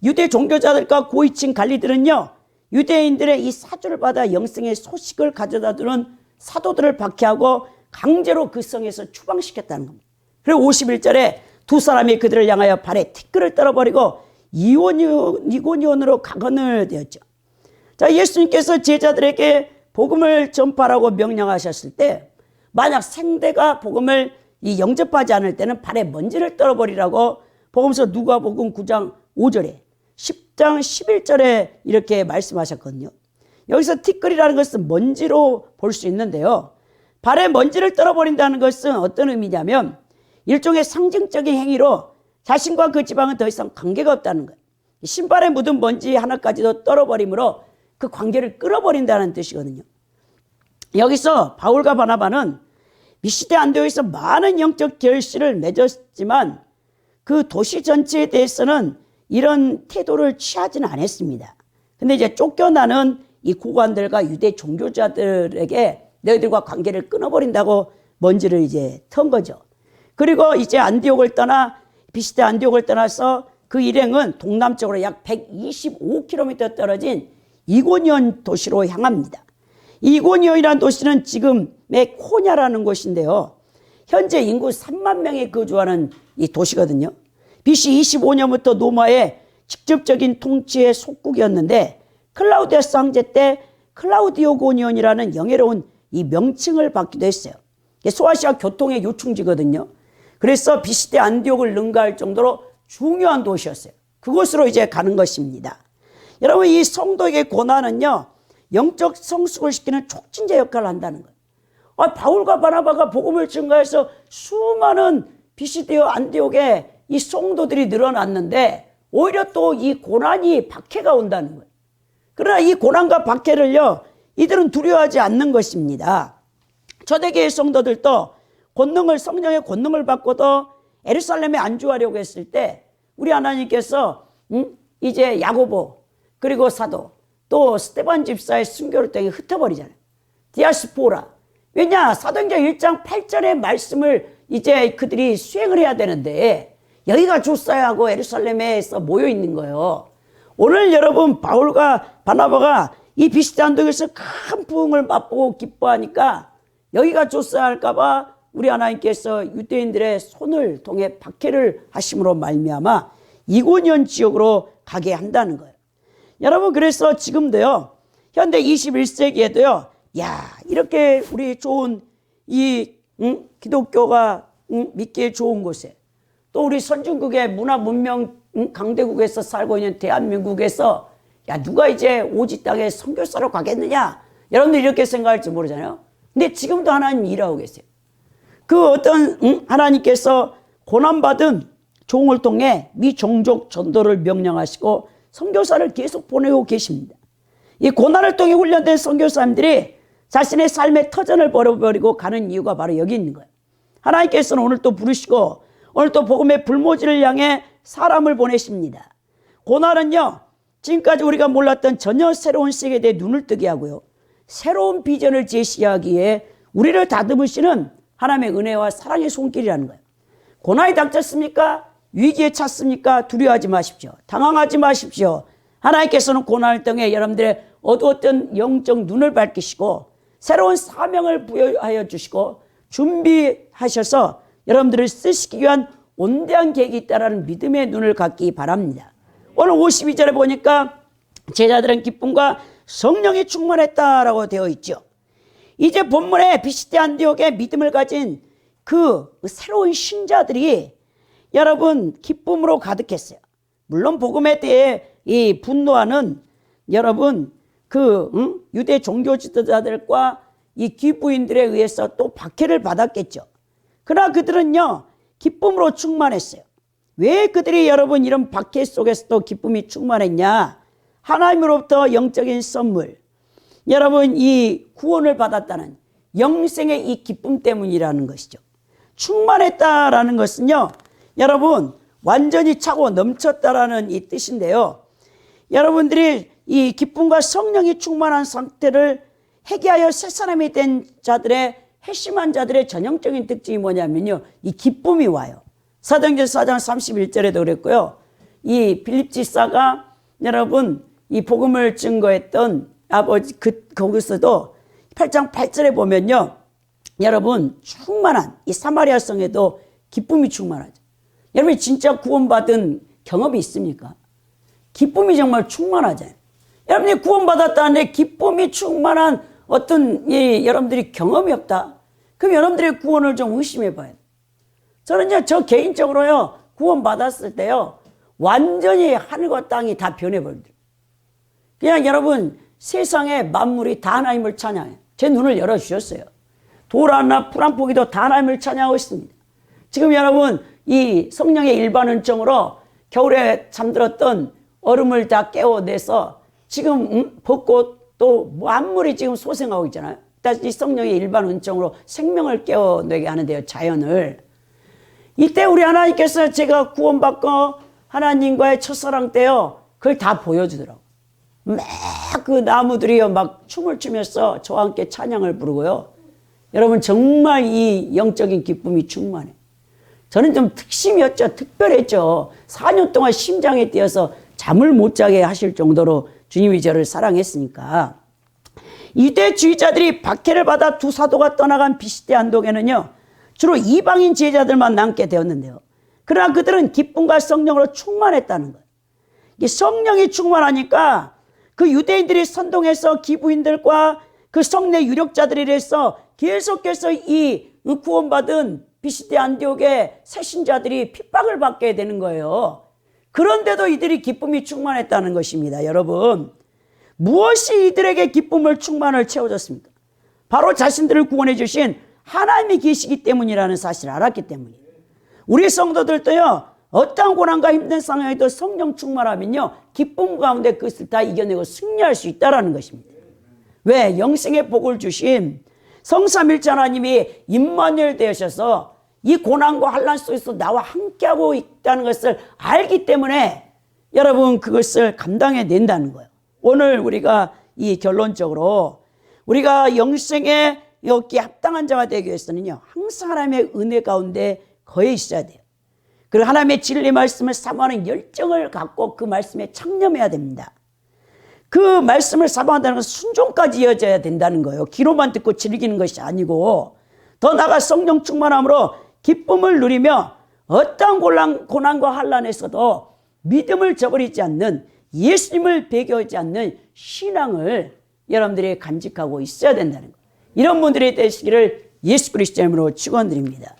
S1: 유대 종교자들과 고위층 관리들은요, 유대인들의 이 사주를 받아 영생의 소식을 가져다 주는 사도들을 박해하고 강제로 그 성에서 추방시켰다는 겁니다. 그리고 51절에 두 사람이 그들을 향하여 발에 티끌을 떨어버리고 이고니온으로 각언을 되었죠. 자, 예수님께서 제자들에게 복음을 전파라고 명령하셨을 때 만약 생대가 복음을 영접하지 않을 때는 발에 먼지를 떨어버리라고 복음서 누가복음 9장 5절에 10장 11절에 이렇게 말씀하셨거든요. 여기서 티끌이라는 것은 먼지로 볼 수 있는데요. 발에 먼지를 떨어버린다는 것은 어떤 의미냐면 일종의 상징적인 행위로 자신과 그 지방은 더 이상 관계가 없다는 거예요. 신발에 묻은 먼지 하나까지도 떨어버림으로 그 관계를 끊어버린다는 뜻이거든요. 여기서 바울과 바나바는 비시디 안디옥에서 많은 영적 결실을 맺었지만 그 도시 전체에 대해서는 이런 태도를 취하지는 않았습니다. 근데 이제 쫓겨나는 이 고관들과 유대 종교자들에게 너희들과 관계를 끊어버린다고 먼지를 이제 턴 거죠. 그리고 이제 안디옥을 떠나 비시디 안디옥을 떠나서 그 일행은 동남쪽으로 약 125km 떨어진 이고니온 도시로 향합니다. 이고니온이라는 도시는 지금의 코냐라는 곳인데요. 현재 인구 3만 명이 거주하는 이 도시거든요. BC 25년부터 로마의 직접적인 통치의 속국이었는데 클라우디아스 황제 때 클라우디오고니온이라는 영예로운 이 명칭을 받기도 했어요. 소아시아 교통의 요충지거든요. 그래서 비시디 안디옥을 능가할 정도로 중요한 도시였어요. 그곳으로 이제 가는 것입니다. 여러분, 이 성도에게 고난은요, 영적 성숙을 시키는 촉진제 역할을 한다는 거예요. 바울과 바나바가 복음을 증거해서 수많은 비시디오 안디옥에 이 성도들이 늘어났는데 오히려 또 이 고난이 박해가 온다는 거예요. 그러나 이 고난과 박해를요, 이들은 두려워하지 않는 것입니다. 초대교회 성도들도 성령의 권능을 받고도 예루살렘에 안주하려고 했을 때 우리 하나님께서 이제 야고보 그리고 사도 또 스데반 집사의 순교를 통해 흩어버리잖아요. 디아스포라. 왜냐? 사도행전 1장 8절의 말씀을 이제 그들이 수행을 해야 되는데 여기가 조사하고 예루살렘에서 모여 있는 거예요. 오늘 여러분, 바울과 바나바가 이 비시디 안독에서 큰 부흥을 맛보고 기뻐하니까 여기가 조사할까봐 우리 하나님께서 유대인들의 손을 통해 박해를 하심으로 말미암아 이고니온 지역으로 가게 한다는 거예요. 여러분, 그래서 지금도요, 현대 21세기에도요, 이렇게 우리 좋은 기독교가 믿기에 좋은 곳에 또 우리 선진국의 문화 문명 강대국에서 살고 있는 대한민국에서 누가 이제 오지 땅에 선교사로 가겠느냐? 여러분들 이렇게 생각할지 모르잖아요. 근데 지금도 하나님 일하고 계세요. 그 어떤 하나님께서 고난받은 종을 통해 미종족 전도를 명령하시고 선교사를 계속 보내고 계십니다. 이 고난을 통해 훈련된 선교사님들이 자신의 삶의 터전을 버려버리고 가는 이유가 바로 여기 있는 거예요. 하나님께서는 오늘 또 부르시고 오늘 또 복음의 불모지를 향해 사람을 보내십니다. 고난은요, 지금까지 우리가 몰랐던 전혀 새로운 세계에 대해 눈을 뜨게 하고요, 새로운 비전을 제시하기에 우리를 다듬으시는 하나님의 은혜와 사랑의 손길이라는 거예요. 고난이 닥쳤습니까? 위기에 찼습니까? 두려워하지 마십시오. 당황하지 마십시오. 하나님께서는 고난을 통해 여러분들의 어두웠던 영적 눈을 밝히시고 새로운 사명을 부여하여 주시고 준비하셔서 여러분들을 쓰시기 위한 온대한 계획이 있다는 믿음의 눈을 갖기 바랍니다. 오늘 52절에 보니까 제자들은 기쁨과 성령이 충만했다라고 되어 있죠. 이제 본문에 비시디 안디옥에 믿음을 가진 그 새로운 신자들이 여러분 기쁨으로 가득했어요. 물론 복음에 대해 이 분노하는 여러분 유대 종교 지도자들과 이 귀부인들에 의해서 또 박해를 받았겠죠. 그러나 그들은요, 기쁨으로 충만했어요. 왜 그들이 여러분 이런 박해 속에서도 기쁨이 충만했냐? 하나님으로부터 영적인 선물, 여러분 이 구원을 받았다는 영생의 이 기쁨 때문이라는 것이죠. 충만했다라는 것은요, 여러분 완전히 차고 넘쳤다라는 이 뜻인데요. 여러분들이 이 기쁨과 성령이 충만한 상태를 회개하여 새 사람이 된 자들의 회심한 자들의 전형적인 특징이 뭐냐면요, 이 기쁨이 와요. 사도행전 4장 31절에도 그랬고요, 이 빌립 지사가 여러분 이 복음을 증거했던 아버지 거기서도 8장 8절에 보면요, 여러분 충만한 이 사마리아 성에도 기쁨이 충만하죠. 여러분이 진짜 구원받은 경험이 있습니까? 기쁨이 정말 충만하잖아요. 여러분이 구원받았다는데 기쁨이 충만한 어떤 여러분들이 경험이 없다? 그럼 여러분들의 구원을 좀 의심해 봐요. 저는요, 저 개인적으로요, 구원받았을 때요, 완전히 하늘과 땅이 다 변해버리더라고요. 그냥 여러분, 세상의 만물이 다 하나님을 찬양해요. 제 눈을 열어주셨어요. 돌 하나, 풀 한 포기도 다 하나님을 찬양하고 있습니다. 지금 여러분, 이 성령의 일반 은총으로 겨울에 잠들었던 얼음을 다 깨워내서 지금 벚꽃 또 만물이 지금 소생하고 있잖아요. 다시 성령의 일반 은총으로 생명을 깨워내게 하는데요, 자연을. 이때 우리 하나님께서 제가 구원받고 하나님과의 첫사랑 때요, 그걸 다 보여주더라고요. 막 그 나무들이요, 막 춤을 추면서 저와 함께 찬양을 부르고요. 여러분, 정말 이 영적인 기쁨이 충만해. 저는 좀 특심이었죠. 특별했죠. 4년 동안 심장에 뛰어서 잠을 못 자게 하실 정도로 주님이 저를 사랑했으니까. 유대주의자들이 박해를 받아 두 사도가 떠나간 비시디 안독에는요, 주로 이방인 제자들만 남게 되었는데요. 그러나 그들은 기쁨과 성령으로 충만했다는 거예요. 이 성령이 충만하니까 그 유대인들이 선동해서 기부인들과 그 성내 유력자들에 대해서 계속해서 이 구원받은 비시대 안디옥의 새신자들이 핍박을 받게 되는 거예요. 그런데도 이들이 기쁨이 충만했다는 것입니다. 여러분, 무엇이 이들에게 기쁨을 충만을 채워줬습니까? 바로 자신들을 구원해 주신 하나님이 계시기 때문이라는 사실을 알았기 때문이에요. 우리 성도들도요, 어떠한 고난과 힘든 상황에도 성령 충만하면요, 기쁨 가운데 그것을 다 이겨내고 승리할 수 있다는 것입니다. 왜? 영생의 복을 주신 성삼일체 하나님이 임마누엘 되셔서 이 고난과 환난 속에서 나와 함께하고 있다는 것을 알기 때문에 여러분 그것을 감당해낸다는 거예요. 오늘 우리가 이 결론적으로 우리가 영생에 여기에 합당한 자가 되기 위해서는요, 항상 하나님의 은혜 가운데 거해 있어야 돼요. 그리고 하나님의 진리 말씀을 사모하는 열정을 갖고 그 말씀에 창념해야 됩니다. 그 말씀을 사모한다는 것은 순종까지 이어져야 된다는 거예요. 귀로만 듣고 즐기는 것이 아니고 더 나아가 성령 충만함으로 기쁨을 누리며 어떠한 고난과 환난에서도 믿음을 저버리지 않는, 예수님을 배교하지 않는 신앙을 여러분들이 간직하고 있어야 된다는 거예요. 이런 분들이 되시기를 예수 그리스도의 이름으로 축원드립니다.